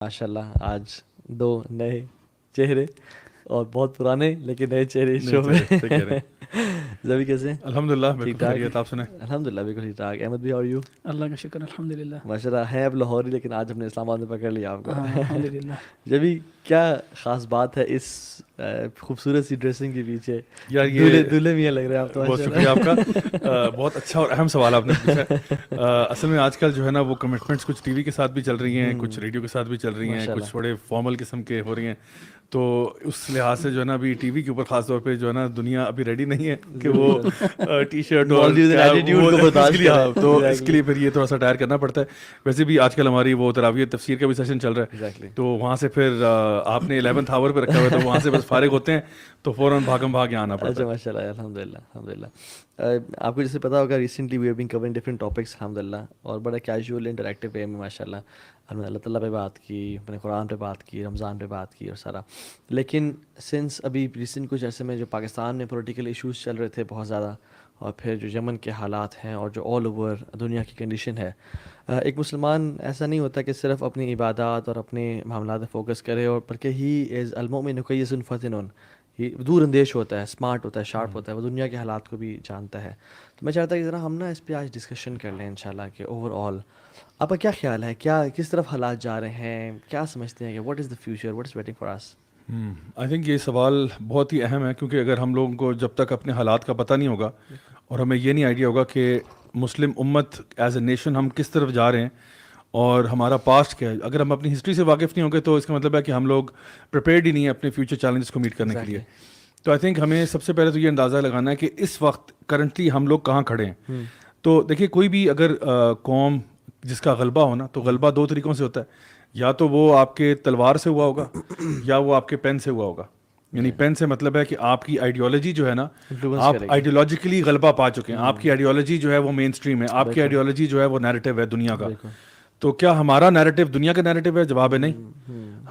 ماشاء اللہ آج دو نئے چہرے اور بہت پرانے لیکن نئے چہرے اس نہیں شو میں چلے صحیح کہہ رہے ہیں. زبی کیسے ہیں؟ الحمد للہ ٹھیک بالکل ٹھاک خیریت. آپ سنیں. الحمد للہ بالکل ٹھیک ٹھاک. احمد بھی اور یو؟ اللہ کا شکر الحمد للہ. ماشاء اللہ ہیں اب لاہوری لیکن آج ہم نے اسلام آباد میں پکڑ لیا آپ کو. الحمد للہ. جبھی کیا خاص بات ہے اس خوبصورت سی ڈریسنگ کے پیچھے؟ یار یہ دولہے میاں لگ رہے ہیں آپ تو. بہت شکریہ آپ کا. بہت اچھا اور اہم سوال آپ نے پوچھا. اصل میں آج کل جو ہے نا وہ کمٹمنٹس کچھ ٹی وی کے ساتھ بھی چل رہی ہیں, کچھ ریڈیو کے ساتھ بھی چل رہی ہیں, کچھ تھوڑے فارمل قسم کے ہو رہی ہیں. تو اس لحاظ سے جو ہے نا ابھی ٹی وی کے اوپر خاص طور پہ جو ہے نا دنیا ابھی ریڈی نہیں ہے کہ وہ ٹی شرٹ اور تو اس کے لیے پھر یہ تھوڑا سا ٹائر کرنا پڑتا ہے. ویسے بھی آج کل ہماری وہ تراویح تفسیر کا بھی سیشن چل رہا ہے, تو وہاں سے پھر آپ نے 11th آور پہ رکھا ہوا ہے تو وہاں سے بس فارغ ہوتے ہیں تو فوراً بھاگم بھاگ یہاں آنا پڑتا ہے. ماشاء اللہ الحمد للہ الحمد للہ. آپ کو جیسے پتا ہوگا recently we have been covering different topics الحمد للہ, اور بڑا کیجول انٹریکٹیو وے میں ماشاء اللہ ہم نے اللہ تعالیٰ پہ بات کی, اپنے قرآن پہ بات کی, رمضان پہ بات کی اور سارا. لیکن سنس ابھی ریسنٹ کچھ عرصے میں جو پاکستان میں پولیٹیکل ایشوز چل رہے تھے بہت زیادہ, اور پھر جو یمن کے حالات ہیں اور جو آل اوور دنیا کی کنڈیشن ہے, ایک مسلمان ایسا نہیں ہوتا کہ صرف اپنی عبادات اور اپنے معاملات میں فوکس کرے, اور بلکہ ہی از المؤمن قیس فتن, یہ دور اندیش ہوتا ہے, اسمارٹ ہوتا ہے, شارپ ہوتا ہے, وہ دنیا کے حالات کو بھی جانتا ہے. تو میں چاہتا ہوں کہ ذرا ہم نا اس پہ آج ڈسکشن کر لیں انشاءاللہ کہ اوور آل آپ کا کیا خیال ہے, کیا کس طرف حالات جا رہے ہیں, کیا سمجھتے ہیں کہ what is the future, what is waiting for us. I think یہ سوال بہت ہی اہم ہے, کیونکہ اگر ہم لوگوں کو جب تک اپنے حالات کا پتہ نہیں ہوگا اور ہمیں یہ نہیں آئیڈیا ہوگا کہ مسلم امت ایز اے نیشن ہم کس طرف جا رہے ہیں اور ہمارا پاسٹ کیا ہے, اگر ہم اپنی ہسٹری سے واقف نہیں ہوں گے تو اس کا مطلب ہے کہ ہم لوگ پریپیئرڈ ہی نہیں ہیں اپنے فیوچر چیلنجز کو میٹ کرنے کے لیے. تو آئی تھنک ہمیں سب سے پہلے تو یہ اندازہ لگانا ہے کہ اس وقت کرنٹلی ہم لوگ کہاں کھڑے ہیں. تو دیکھیے کوئی بھی اگر قوم جس کا غلبہ ہونا, تو غلبہ دو طریقوں سے ہوتا ہے, یا تو وہ آپ کے تلوار سے ہوا ہوگا یا وہ آپ کے پین سے ہوا ہوگا. یعنی پین سے مطلب ہے کہ آپ کی آئیڈیالوجی جو ہے نا, آپ آئیڈیالوجیکلی غلبہ پا چکے ہیں, آپ کی آئیڈیالوجی جو ہے وہ مین اسٹریم ہے, آپ کی آئیڈیالوجی جو ہے وہ نیریٹو ہے دنیا کا. تو کیا ہمارا نیریٹو دنیا کا نیریٹو ہے؟ جواب ہے نہیں.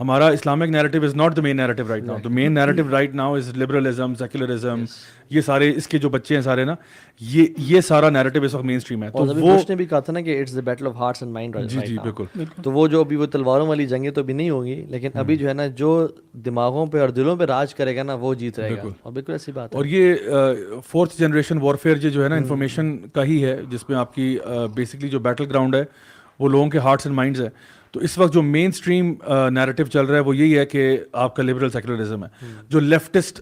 ہمارا Islamic narrative is not the main narrative right now. The main narrative right now is liberalism, secularism, یہ سارے اس کے جو بچے ہیں سارے نا, یہ سارا نیریٹو اس وقت مین اسٹریم ہے. تو وہ نے بھی کہا تھا نا کہ it's the battle of hearts and mind. جی بالکل. تو وہ جو ابھی وہ تلواروں والی جنگیں تو ابھی نہیں ہوں گی, لیکن ابھی جو ہے نا جو دماغوں پہ اور دلوں پہ راج کرے گا نا وہ جیت رہے گا. اور بالکل ایسی بات ہے. اور یہ فورتھ جنریشن وارفیئر جو ہے نا انفارمیشن کا ہی ہے, جس میں آپ کی بیسکلی جو بیٹل گراؤنڈ ہے وہ لوگوں کے ہارٹس اینڈ مائنڈز ہے. تو اس وقت جو مین اسٹریم نیریٹو چل رہا ہے وہ یہی ہے کہ آپ کا لبرل سیکولرزم ہے, جو لیفٹسٹ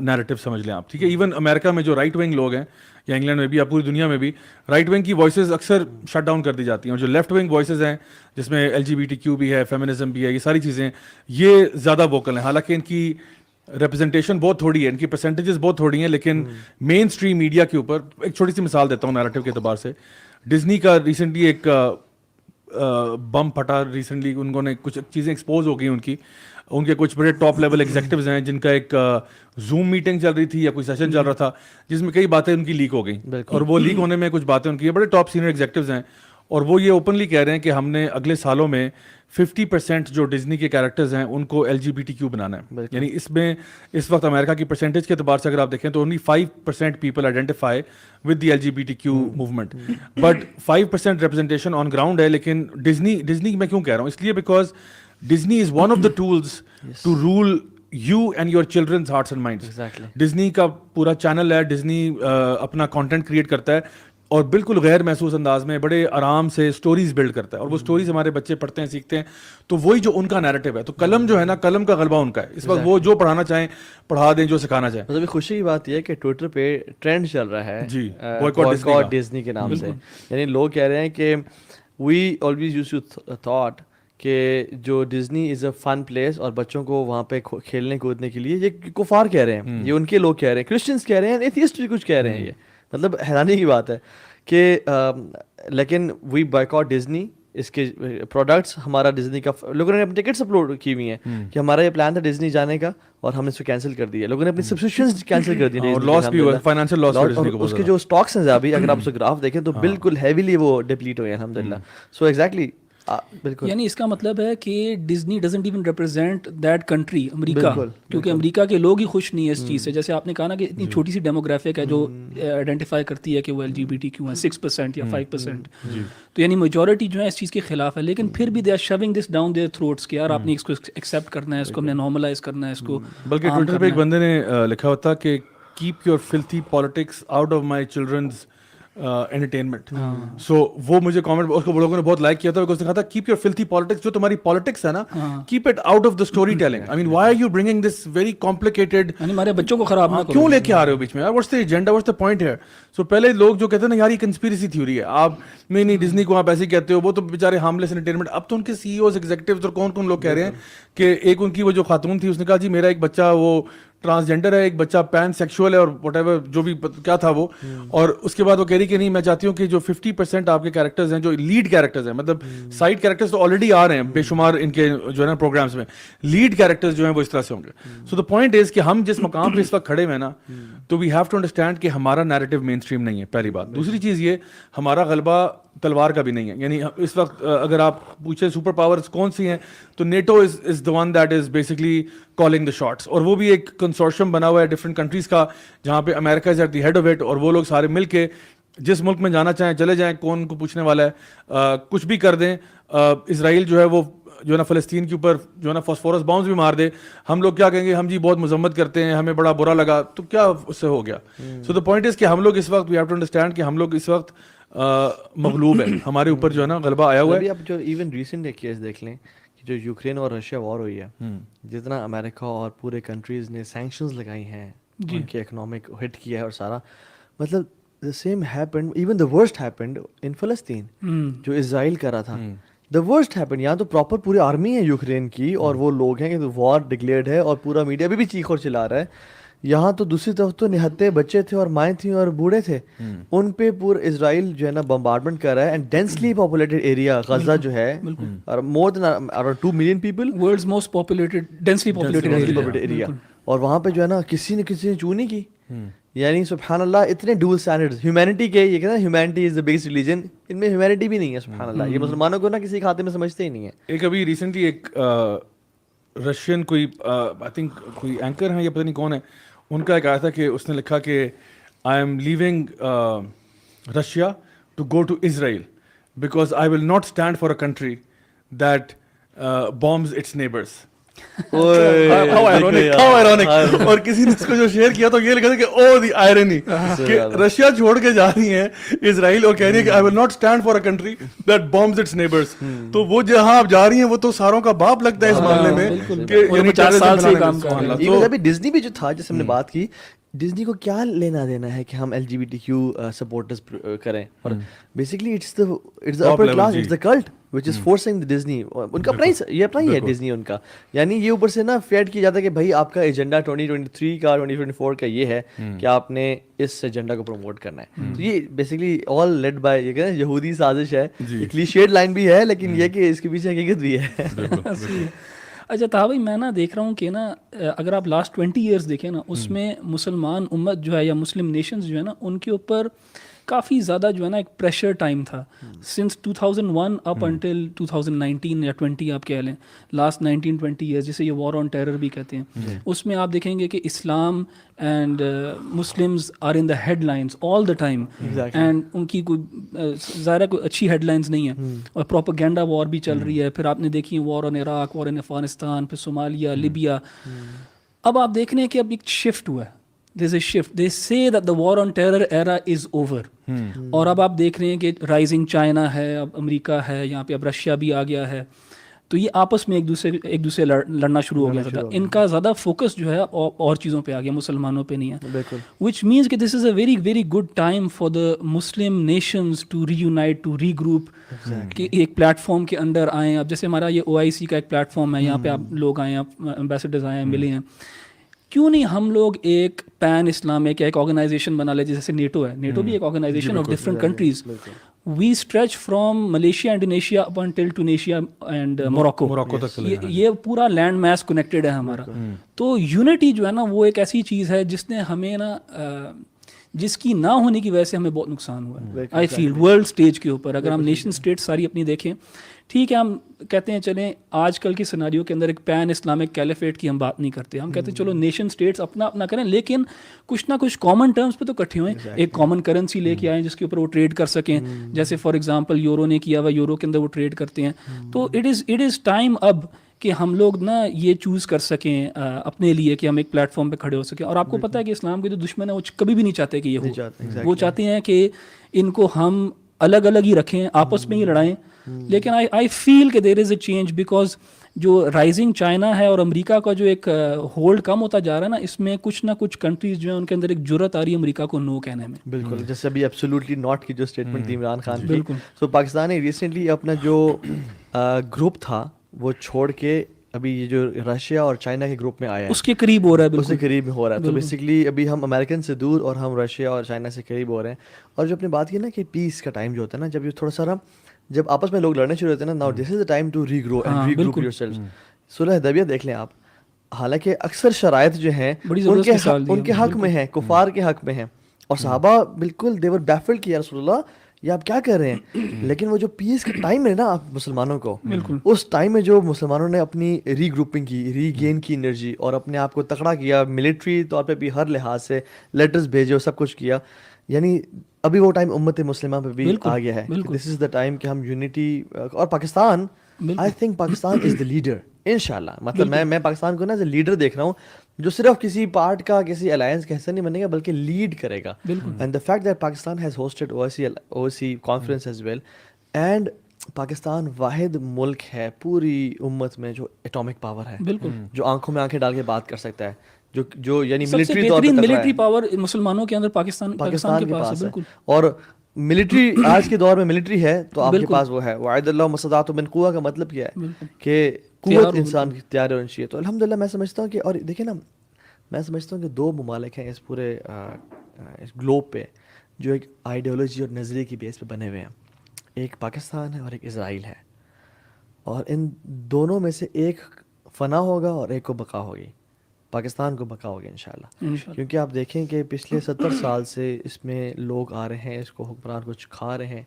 نیریٹو سمجھ لیں آپ, ٹھیک ہے. ایون امریکہ میں جو رائٹ ونگ لوگ ہیں, یا انگلینڈ میں بھی, یا پوری دنیا میں بھی, رائٹ ونگ کی وائسز اکثر شٹ ڈاؤن کر دی جاتی ہیں, اور جو لیفٹ ونگ وائسز ہیں جس میں LGBTQ بھی ہے, فیمنزم بھی ہے, یہ ساری چیزیں یہ زیادہ ووکل ہیں. حالانکہ ان کی ریپرزنٹیشن بہت تھوڑی ہے, ان کی پرسنٹیجز بہت تھوڑی ہیں, لیکن مین اسٹریم میڈیا کے اوپر ایک چھوٹی سی مثال دیتا ہوں نیریٹو کے اعتبار سے. ڈزنی کا ریسنٹلی ایک بم پھٹا, ریسنٹلی انہوں نے کچھ چیزیں ایکسپوز ہو گئی ان کے کچھ بڑے ٹاپ لیول ایگزیکٹوز ہیں جن کا ایک زوم میٹنگ چل رہی تھی یا کوئی سیشن چل رہا تھا جس میں کئی باتیں ان کی لیک ہو گئیں, اور وہ لیک ہونے میں کچھ باتیں ان کی بڑے ٹاپ سینئر ایگزیکٹوز ہیں, اور وہ یہ اوپنلی کہہ رہے ہیں کہ ہم نے اگلے سالوں میں 50% جو ڈزنی کے کیریکٹرز ہیں ان کو LGBTQ بنانا ہے. یعنی اس میں اس وقت امریکہ کی پرسنٹیج کے اعتبار سے اگر آپ دیکھیں تو only 5% people identify with the LGBTQ movement, but 5% representation on ground ہے. لیکن ڈزنی میں کیوں کہہ رہا ہوں, اس لیے because Disney is one of the tools to rule you and your childrens hearts and minds. Disney کا پورا چینل ہے, ڈزنی اپنا کانٹینٹ کریٹ کرتا ہے اور بالکل غیر محسوس انداز میں بڑے آرام سے سٹوریز بلڈ کرتا ہے, اور وہ سٹوریز ہمارے بچے پڑھتے ہیں, سیکھتے ہیں. تو وہی جو ان کا نیریٹو ہے, تو قلم جو ہے نا, قلم کا غلبہ ان کا ہے اس وقت. وہ جو پڑھانا چاہیں پڑھا دیں, جو سکھانا چاہیں. مطلب خوشی کی بات یہ ہے کہ ٹویٹر پہ ٹرینڈ چل رہا ہے جی بوائکاٹ ڈزنی کے نام سے. یعنی لوگ کہہ رہے ہیں کہ we always use to thought کہ جو Disney is a fun place اور بچوں کو وہاں پہ کھیلنے کودنے کے لیے, یہ کفار کہہ رہے ہیں, یہ ان کے لوگ کہہ رہے ہیں, کرسچنس کہہ رہے ہیں, ایتھیسٹ بھی کچھ کہہ رہے ہیں. یہ مطلب حیرانی کی بات ہے کہ لیکن وی بائیکاٹ ڈزنی, اس کے پروڈکٹس, ہمارا ڈزنی کا, لوگوں نے اپنی ٹکٹس اپلوڈ کی ہوئی ہیں کہ ہمارا یہ پلان تھا ڈزنی جانے کا اور ہم نے اس کو کینسل کر دیا. لوگوں نے اپنی سبسکرپشنز کینسل کر دی, اور لاس بھی ہوا, فائنینشیل لاس ہوا ڈزنی کو. اس کے جو اسٹاکس ہیں ابھی اگر آپ اس گراف دیکھیں تو بالکل ہیویلی وہ ڈپلیٹ ہوئے ہیں الحمد للہ. سو ایگزیکٹلی بالکل یعنی اس کا مطلب ہے کہ Disney doesn't even represent that country America, بالکل، کیونکہ امریکہ کے لوگ ہی خوش نہیں ہے اس چیز سے. جیسے آپ نے کہا نا کہ اتنی چھوٹی سی ڈیموگرافک ہے جو آئیڈینٹیفائی کرتی ہے کہ وہ LGBTQ ہیں 6% یا 5%, تو یعنی میجورٹی جو ہے اس چیز کے خلاف ہے, لیکن پھر بھی they are showing this down their throats کہ یار آپ نے اس کو ایکسیپٹ کرنا ہے, اس کو ہم نے نارملائز کرنا ہے, اس کو بلکہ ٹویٹر پہ ایک بندے نے لکھا ہوتا کہ keep your filthy politics out of my children's entertainment. سو وہ مجھے کامنٹ اس کو لوگوں نے بہت لائک کیا تھا, اس نے کہا تھا کیپ یور فلتھی پالیٹکس, جو تمہاری پالیٹکس ہے نا keep it out of the story telling. I mean why are you bringing this very complicated, یعنی ہمارے بچوں کو خراب نہ کرو, کیوں لے کے آ رہے ہو بیچ میں, what's the agenda, what's the point ہے. سو پہلے لوگ جو کہتے ہیں نا یار یہ کنسپیریسی تھیوری ہے, آپ نہیں ڈزنی کو آپ ایسے کہتے ہو, وہ تو بیچارے ہارملیس انٹرٹینمنٹ. اب تو ان کے CEOs ایگزیکٹیوز اور کون کون لوگ کہہ رہے ہیں کہ ایک ان کی وہ جو خاتون تھی اس نے کہا جی میرا ایک بچہ وہ ٹرانسجینڈر ہے, ایک بچہ پین سیکشول ہے اور وٹ ایور جو بھی کیا تھا وہ, اور اس کے بعد وہ کہہ رہی کہ نہیں میں چاہتی ہوں کہ جو 50% آپ کے کیریکٹرز ہیں جو لیڈ کیریکٹرز ہیں, مطلب سائڈ کیریکٹرز تو آلریڈی آ رہے ہیں بے شمار ان کے جو ہے نا پروگرامس میں, لیڈ کیریکٹرز جو ہیں وہ اس طرح سے ہوں گے. سو دا پوائنٹ از کہ ہم جس مقام پہ اس وقت کھڑے ہوئے ہیں نا, تو وی ہیو ٹو انڈرسٹینڈ کہ ہمارا نیریٹو مین اسٹریم نہیں ہے, پہلی بات. دوسری چیز یہ ہمارا غلبہ تلوار کا بھی نہیں ہے. یعنی اس وقت اگر آپ پوچھیں سپر پاورز کون سی ہیں تو NATO is the one that is basically calling the shots, اور وہ بھی ایک کنسورشیم بنا ہوا ہے ڈفرنٹ کنٹریز کا جہاں پہ America is at the head of it, اور وہ لوگ سارے مل کے جس ملک میں جانا چاہیں چلے جائیں, کون کو پوچھنے والا ہے, کچھ بھی کر دیں. اسرائیل جو ہے وہ جو ہے نا فلسطین کے اوپر جو ہے نا فاسفورس بامز بھی مار دے, ہم لوگ کیا کہیں گے, ہم جی بہت مذمت کرتے ہیں, ہمیں بڑا برا لگا, تو کیا اس سے ہو گیا. سو دا پوائنٹ از کہ ہم لوگ اس وقت وی ہیو ٹو انڈرسٹینڈ کہ ہم لوگ اس وقت مغلوب ہے, ہمارے اوپر جو ہے نا غلبہ آیا ہوا ہے. ابھی آپ جو ایون ریسنٹ ایک کیس دیکھ لیں کہ جو یوکرین اور رشیا وار ہوئی ہے, جتنا امریکہ اور پورے کنٹریز نے سینکشنز لگائی ہیں, ان کے اکنامک ہٹ کیا ہے اور سارا, مطلب the same happened, even the worst happened in فلسطین, جو اسرائیل کر رہا تھا. the worst happened, یہاں تو پراپر پوری آرمی ہے یوکرین کی, اور وہ لوگ ہیں کہ وار ڈکلیئرڈ ہے اور پورا میڈیا بھی چیخ اور چلا رہا ہے. یہاں تو دوسری طرف تو نہتے بچے تھے اور مائیں تھیں اور بوڑھے تھے, ان پہ پورا اسرائیل جو ہے نا بمبارڈمنٹ کر رہا ہے. And densely populated area Gaza جو ہے, اور more than around 2 million people, world's most populated densely populated area, اور وہاں پہ جو ہے نا کسی نے چو نہیں کی. یعنی سبحان اللہ اتنے ڈبل اسٹینڈرڈز ہیومینٹی کے, یہ کہتے ہیں humanity is the biggest religion, ان میں ہیومینٹی بھی نہیں ہے. سبحان اللہ, یہ مسلمانوں کو نا کسی کھاتے میں سمجھتے ہی نہیں ہے. ایک ابھی ریسنٹلی ایک رشین کوئی آئی تھنک کوئی اینکر ہیں یا پتہ نہیں کون ہے, ان کا ایک آیا تھا کہ اس نے لکھا کہ I am leaving Russia to go to Israel because I will not stand for a country that bombs its neighbours. اور کسی نے اس کو جو شیئر کیا تو یہ لکھا تھا کہ او دی آئرنی, کہ رشیا چھوڑ کے جا رہی ہیں اسرائیل اور کہہ رہی ہے کہ I will not stand for a country that bombs its neighbours. تو وہ جہاں آپ جا رہی ہیں وہ تو ساروں کا باپ لگتا ہے اس معاملے میں کہ 50 سال سے کام کر رہے ہیں. ابھی ڈزنی بھی جو تھا جیسے ہم نے بات کی, ڈزنی کو کیا لینا دینا ہے کہ ہم LGBTQ سپورٹرز کریں, اور basically it's the upper class, it's the cult which is forcing the Disney, ان کا یہ اپنا ہی ہے ڈزنی ان کا. یعنی یہ اوپر سے نا فیڈ کیا جاتا ہے کہ بھائی آپ کا ایجنڈا 2023 کا 2024 کا یہ ہے کہ آپ نے اس ایجنڈا کو پروموٹ کرنا ہے. تو یہ بیسکلی آل لیڈ بائی, یہ کہتے ہیں یہودی سازش ہے, کلیشیڈ لائن بھی ہے لیکن یہ کہ اس کے پیچھے حقیقت بھی ہے. اچھا تھا بھائی, میں نا دیکھ رہا ہوں کہ نا اگر آپ لاسٹ 20 ایئرس دیکھیں نا, اس میں مسلمان امت جو ہے یا مسلم نیشنز جو ہے نا, ان کے اوپر کافی زیادہ جو ہے نا ایک پریشر ٹائم تھا. سنس 2001 اپ انٹل 2019 یا 20 آپ کہہ لیں, لاسٹ 19-20 ایئرس, جسے یہ وار آن ٹیرر بھی کہتے ہیں, اس میں آپ دیکھیں گے کہ Islam and Muslims are in the headlines all the time, and ان کی کوئی ظاہر کوئی اچھی ہیڈ لائنس نہیں ہیں, اور پروپیگنڈا وار بھی چل رہی ہے. پھر آپ نے دیکھی وار آن عراق, وار ان افغانستان, پھر صومالیہ, لیبیا. اب آپ دیکھ رہے ہیں کہ اب ایک شفٹ ہوا ہے, there's a shift. They say that the war on terror era is over. اور اب آپ دیکھ رہے ہیں کہ رائزنگ چائنا ہے, اب امریکہ ہے, یہاں پہ اب رشیا بھی آ گیا ہے. تو یہ آپس میں ایک دوسرے لڑنا شروع ہو گیا تھا. ان کا زیادہ فوکس جو ہے اور چیزوں پہ آ گیا, مسلمانوں پہ نہیں ہے. وچ مینس کہ this is a very very good time for the Muslim nations to reunite, to regroup, کہ ایک پلیٹ فارم کے اندر آئیں. اب جیسے ہمارا یہ OIC کا ایک پلیٹ فارم ہے, یہاں پہ آپ لوگ آئے ہیں, امبیسڈرز آئے ہیں, ملے ہیں. کیوں نہیں ہم لوگ ایک پین اسلامک ایک آرگنائزیشن بنا لے, جیسے نیٹو ہے. نیٹو بھی ایک organization of different countries. We stretch from Malaysia, Indonesia up until Tunisia and Morocco تک. یہ پورا لینڈ میس کنیکٹڈ ہے ہمارا. تو یونٹی جو ہے نا وہ ایک ایسی چیز ہے جس نے ہمیں نا, جس کی نہ ہونے کی وجہ سے ہمیں بہت نقصان ہوا ہے. آئی فیل ورلڈ اسٹیج کے اوپر اگر ہم نیشن اسٹیٹ ساری اپنی دیکھیں, ٹھیک ہے ہم کہتے ہیں چلیں آج کل کی سیناریو کے اندر ایک پین اسلامک کیلیفیٹ کی ہم بات نہیں کرتے, ہم کہتے ہیں چلو نیشن اسٹیٹس اپنا اپنا کریں, لیکن کچھ نہ کچھ کامن ٹرمز پہ تو اکٹھے ہوئیں, ایک کامن کرنسی لے کے آئیں جس کے اوپر وہ ٹریڈ کر سکیں, جیسے فار ایگزامپل یورو نے کیا ہوا, یورو کے اندر وہ ٹریڈ کرتے ہیں. تو اٹ از ٹائم اب کہ ہم لوگ نا یہ چوز کر سکیں اپنے لیے کہ ہم ایک پلیٹ فارم پہ کھڑے ہو سکیں. اور آپ کو پتہ ہے کہ اسلام کے جو دشمن ہیں وہ کبھی بھی نہیں چاہتے کہ یہ ہو, وہ چاہتے ہیں کہ ان کو ہم الگ الگ ہی رکھیں, آپس میں ہی لڑائیں. لیکن آئی فیل کہ دیر از اے چینج, بیکاز جو رائزنگ چائنا ہے اور امریکہ کا جو ایک ہولڈ کم ہوتا جا رہا ہے نا, اس میں کچھ نہ کچھ کنٹریز جو ہیں ان کے اندر ایک جرت آ رہی ہے امریکہ کو نو کہنے میں. بالکل, جیسے ابھی ایبسولوٹلی ناٹ کی جو اسٹیٹمنٹ تھی عمران خان کی. بالکل. سو پاکستان نے ریسنٹلی اپنا جو گروپ تھا وہ چھوڑ کے ابھی یہ جو رشیا اور چائنا کے گروپ میں آیا ہے اس کے قریب ہو رہا ہے, اس سے قریب ہو رہا ہے. تو بیسکلی ابھی ہم امریکن سے دور اور ہم رشیا اور چائنا سے قریب ہو رہے ہیں. اور جو اپنے بات کی نا کہ پیس کا ٹائم جو ہوتا ہے نا, جب یہ تھوڑا سا جب آپس میں لوگ لڑنے شروع ہوتے ہیں نا, now this is the time to regrow and regroup yourself. صلح حدیبیہ دیکھ لیں آپ, حالانکہ اکثر شرائط جو ہیں ان کے حق میں ہیں, کفار کے حق میں ہیں, اور صحابہ بالکل دے ور بیفلڈ کہ یا رسول اللہ یہ آپ کیا کر رہے ہیں. لیکن وہ جو پیس کا ٹائم ہے نا آپ مسلمانوں کو, اس ٹائم میں جو مسلمانوں نے اپنی ری گروپنگ کی, ری گین کی انرجی اور اپنے آپ کو تکڑا کیا, ملٹری طور پہ بھی ہر لحاظ سے لیٹرز بھیجے اور سب کچھ کیا, یعنی ابھی وہ ٹائم امت مسلمہ پہ بھی آ گیا ہے. دس از دا ٹائم کہ ہم یونٹی, اور Pakistan I think Pakistan is the leader انشاءاللہ. مطلب میں پاکستان کو نا ایز اے لیڈر دیکھ رہا ہوں جو صرف کسی پارٹ کا کسی الائنس کا حصہ نہیں بنے گا بلکہ لیڈ کرے گا. And the fact that Pakistan has hosted O C conference as well, and Pakistan واحد ملک ہے پوری امت میں جو ایٹامک پاور ہے, جو آنکھوں میں آنکھیں ڈال کے بات کر سکتا ہے, جو یعنی ملٹری طور پہ ملٹری پاور مسلمانوں کے اندر پاکستان کے پاس ہے. اور ملٹری آج کے دور میں ملٹری ہے تو آپ کے پاس وہ ہے. وعد اللہ مصدات من قوہ کا مطلب کیا ہے کہ قوت انسان کی تیار ہونی چاہیے. تو الحمدللہ میں سمجھتا ہوں کہ, اور دیکھیں نا میں سمجھتا ہوں کہ دو ممالک ہیں اس پورے اس گلوب پہ جو ایک آئیڈیالوجی اور نظریے کی بیس پہ بنے ہوئے ہیں, ایک پاکستان ہے اور ایک اسرائیل ہے. اور ان دونوں میں سے ایک فنا ہوگا اور ایک کو بقا ہوگی. پاکستان کو بقا ہوگی انشاءاللہ, کیونکہ آپ دیکھیں کہ پچھلے 70 سال سے اس میں لوگ آ رہے ہیں, اس کو حکمران کچھ کھا رہے ہیں,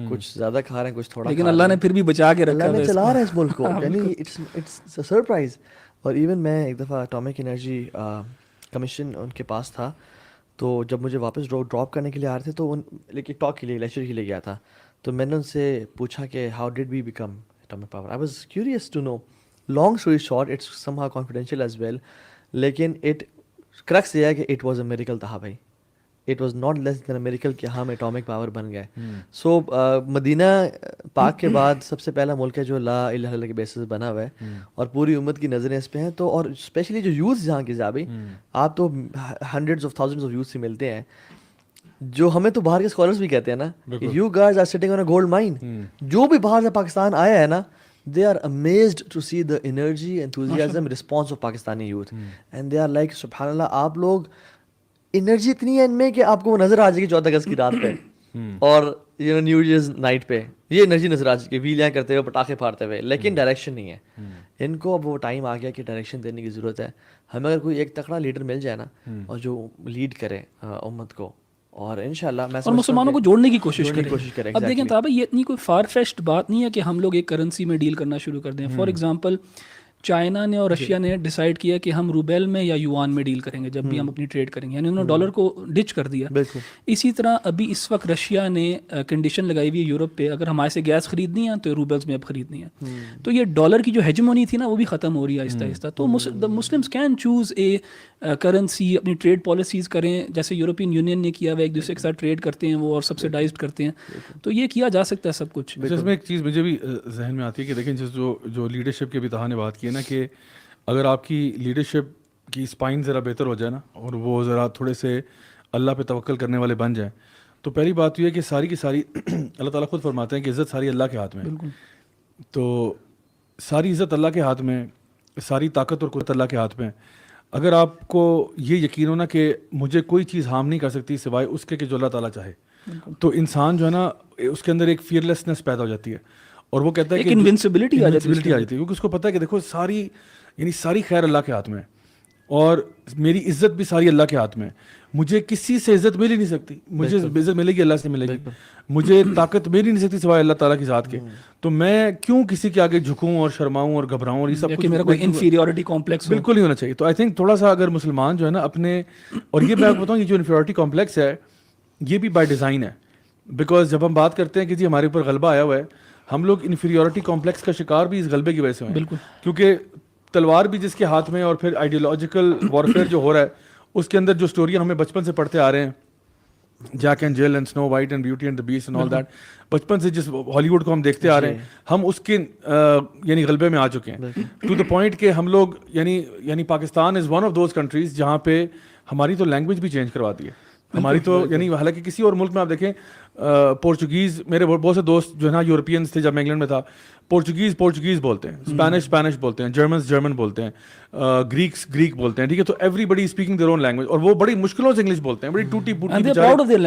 کچھ زیادہ کھا رہے ہیں, کچھ تھوڑا, لیکن اللہ نے پھر بھی بچا کے رکھا, اللہ نے چلا رہا ہے اس ملک کو, یعنی اٹس اے سرپرائز. اور ایون میں ایک دفعہ اٹامک انرجی کمیشن ان کے پاس تھا, تو جب مجھے واپس ڈراپ کرنے کے لیے آ رہے تھے تو ایک ٹاک کے لیے, لیکچر کے لیے گیا تھا, تو میں نے ان سے پوچھا کہ how did we become atomic power. I was curious to know. Long story short, it's somehow confidential as well, لیکن کرکس یہ ہے کہ اٹ واز اے میریکل تھا بھائی. It was not less than a miracle کہ ہم atomic power بن گئے. سو مدینہ پاک کے بعد سب سے پہلا ملک ہے جو لا الہ الا اللہ کے بیسس بنا ہوا ہے, اور پوری امت کی نظریں اس پہ ہیں. تو اور اسپیشلی جو یوتھ جہاں کی زابی, آپ تو hundreds of thousands of youth سے ملتے ہیں, جو ہمیں تو باہر کے اسکالرس بھی کہتے ہیں نا, you guys are sitting on a gold mine. جو بھی باہر سے پاکستان آیا ہے نا, they are amazed to see the energy, enthusiasm, response of Pakistani youth, and they are like subhanallah, آپ لوگ انرجی اتنی ہے ان میں کہ آپ کو وہ نظر آ جائے گی 14 اگست کی رات پہ اور نیو ایئرز نائٹ پہ یہ انرجی نظر آ جائے گی, ویلیاں کرتے ہوئے, پٹاخے پھاڑتے ہوئے, لیکن ڈائریکشن نہیں ہے. ان کو اب وہ ٹائم آ گیا کہ ڈائریکشن دینے کی ضرورت ہے. ہمیں اگر کوئی ایک تکڑا لیڈر مل جائے نا, اور جو لیڈ کرے امت کو, اور انشاءاللہ میں اور مسلمانوں کو جوڑنے کی کوشش کریں. اب دیکھیں طالب, یہ اتنی کوئی فار فیشڈ بات نہیں ہے کہ ہم لوگ ایک کرنسی میں ڈیل کرنا شروع کر دیں. فار ایگزامپل چائنا نے اور رشیا نے ڈیسائیڈ کیا کہ ہم روبیل میں یا یوان میں ڈیل کریں گے جب بھی ہم اپنی ٹریڈ کریں گے, یعنی انہوں نے ڈالر کو ڈچ کر دیا. اسی طرح ابھی اس وقت رشیا نے کنڈیشن لگائی ہوئی ہے یورپ پہ, اگر ہمارے سے گیس خریدنی ہے تو روبلز میں اب خریدنی ہے. تو یہ ڈالر کی جو ہیجمونی تھی نا وہ بھی ختم ہو رہی ہے آہستہ آہستہ. تو Muslims can choose a currency, اپنی ٹریڈ پالیسیز کریں, جیسے یورپین یونین نے کیا ہوا, ایک دوسرے کے ساتھ ٹریڈ کرتے ہیں وہ اور سبسیڈائزڈ کرتے ہیں. تو یہ کیا جا سکتا ہے سب کچھ. اس میں ایک چیز مجھے بھی ذہن میں آتی ہے کہ دیکھیں جو لیڈرشپ کے بھی تہا نے بات کی ہے نا, کہ اگر آپ کی لیڈرشپ کی اسپائن ذرا بہتر ہو جائے نا, اور وہ ذرا تھوڑے سے اللہ پہ توکل کرنے والے بن جائیں, تو پہلی بات یہ ہے کہ ساری کی ساری اللہ تعالیٰ خود فرماتے ہیں کہ عزت ساری اللہ کے ہاتھ میں ہے. تو ساری عزت اللہ کے ہاتھ میں, ساری طاقت اور قدرت اللہ کے ہاتھ میں. اگر آپ کو یہ یقین ہو نا کہ مجھے کوئی چیز ہارم نہیں کر سکتی سوائے اس کے کہ جو اللہ تعالیٰ چاہے, تو انسان جو ہے نا اس کے اندر ایک فیئرلیسنس پیدا ہو جاتی ہے, اور وہ کہتا ہے کہ انوینسبلٹی آ جاتی ہے, کیونکہ اس کو پتہ ہے کہ دیکھو ساری خیر اللہ کے ہاتھ میں ہے, اور میری عزت بھی ساری اللہ کے ہاتھ میں ہے. مجھے کسی سے عزت مل ہی نہیں سکتی, مجھے عزت ملے گی اللہ سے ملے گی, مجھے طاقت مل ہی نہیں سکتی سوائے اللہ تعالیٰ کی ذات کے. تو میں کیوں کسی کے آگے جھکوں اور شرماؤں اور گھبراؤں اور یہ سب کچھ, میرا کوئی انفیریورٹی کمپلیکس بالکل نہیں ہونا چاہیے. تو آئی تھنک تھوڑا سا اگر مسلمان جو ہے نا اپنے, اور یہ میں آپ کو بتاؤں یہ جو انفیریورٹی کمپلیکس ہے یہ بھی بائی ڈیزائن ہے. بیکاز جب ہم بات کرتے ہیں کہ جی ہمارے اوپر غلبہ آیا ہوا ہے, ہم لوگ انفیریورٹی کمپلیکس کا شکار بھی اس غلبے کی وجہ سے ہوئے ہیں. بالکل, کیونکہ تلوار بھی جس کے ہاتھ میں, اور پھر آئیڈیولوجیکل وارفیئر جو ہو رہا ہے اس کے اندر جو اسٹوریاں ہمیں بچپن سے پڑھتے آ رہے ہیں, جیک اینڈ جل اینڈ سنو white and beauty and the best and all that, بچپن سے جس ہالی ووڈ کو ہم دیکھتے آ رہے ہیں, ہم اس کے یعنی غلبے میں آ چکے ہیں. ٹو دا پوائنٹ کہ ہم لوگ یعنی پاکستان از ون آف دوز کنٹریز جہاں پہ ہماری تو لینگویج بھی چینج کروا دی ہے ہماری تو. یعنی حالانکہ کسی اور ملک میں آپ دیکھیں پورچوگیز, میرے بہت سے دوست جو ہے نا یورپینس تھے جب میں انگلینڈ میں تھا, پورچوگیز بولتے ہیں, اسپینش بولتے ہیں, جرمن بولتے ہیں, گریک بولتے ہیں, ٹھیک ہے. تو everybody speaking their own language, اور وہ بڑی مشکلوں سے انگلش بولتے ہیں, بڑی ٹوٹی پوٹی, and they proud of their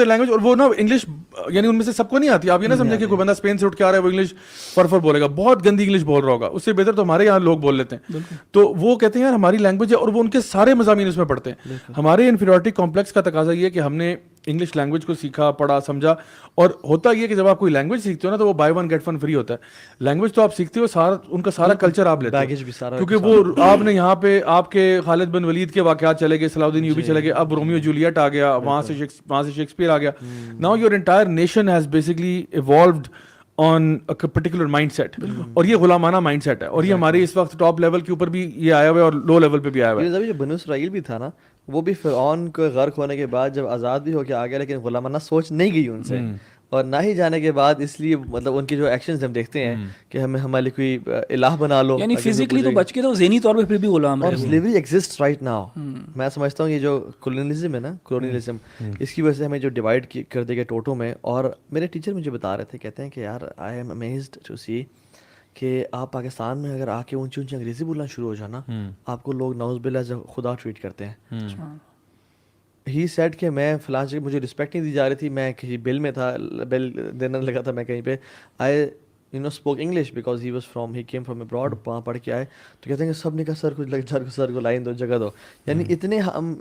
language, اور وہ نا انگلش یعنی ان میں سے سب کو نہیں آتی. آپ یہ نہ سمجھیں کہ کوئی بندہ اسپین سے اٹھ کے آ رہا ہے وہ انگلش فرفر بولے گا, بہت گندی انگلش بول رہا ہوگا, اس سے بہتر تو ہمارے یہاں لوگ بول لیتے ہیں. تو وہ کہتے ہیں یار ہماری لینگویج ہے, اور وہ ان کے سارے مضامین اس میں پڑھتے ہیں. ہمارے انفیریورٹی کمپلیکس کا تقاضا یہ ہے کہ ہم نے انگلش لینگویج کو سیکھا, پڑھا, سمجھا. اور ہوتا یہ کہ جب آپ کوئی لینگویج سیکھتے ہو نا تو وہ buy one get one free ہوتا ہے. لینگویج تو آپ سیکھتے ہو, سارا ان کا سارا کلچر آپ لیتے ہو, کیونکہ وہ آپ نے یہاں پہ آپ کے خالد بن ولید کے واقعات چلے گئے, صلاح الدین ایوبی چلے گئے, اب رومیو جولیٹ آ گیا, وہاں سے شیکسپیئر آ گیا. Now your entire nation has basically evolved on particular mindset, اور یہ غلامانہ مائنڈ سیٹ ہے, اور یہ ہمارے اس وقت ٹاپ لیول کے اوپر بھی یہ آیا ہوا ہے اور لو لیول پہ بھی آیا ہوا ہے. جو بنو اسرائیل بھی تھا نا, وہ بھی فرعون کو غرق ہونے کے بعد جب آزاد بھی ہو کے آ گیا, لیکن غلامانہ سوچ نہیں گئی ان سے, اور نہ ہی جانے کے بعد اس لیے مطلب ان کی جو ایکشنز ہم دیکھتے ہیں کہ ہمیں ہمارے کوئی الہ بنا لو, یعنی فزیکلی تو بچ کے تو ذہنی طور پہ پھر بھی غلام اور رہے. Slavery exist right now. میں سمجھتا ہوں یہ جو کولونیلزم ہے نا, کولونیلزم, اس کی وجہ سے ہمیں جو ڈیوائڈ کر دے گئے ٹوٹوں میں. اور میرے ٹیچر مجھے بتا رہے تھے, کہتے ہیں کہ یار آئی ایم امیزڈ ٹو سی کہ آپ پاکستان میں اگر آ کے اونچی انگریزی بولنا شروع ہو جانا, آپ کو لوگ نعوذ باللہ جب خدا ٹریٹ کرتے ہیں. ہی سیڈ کہ میں فلاں جگہ مجھے رسپیکٹ نہیں دی جا رہی تھی, میں کسی بل میں تھا, بل دینے لگا تھا میں کہیں پہ, I spoke English because he was from, he came from abroad, وہاں پڑھ کے آئے. تو کہتے ہیں کہ سب نے کہا سر کو لائن دو, جگہ دو, یعنی اتنے ہم.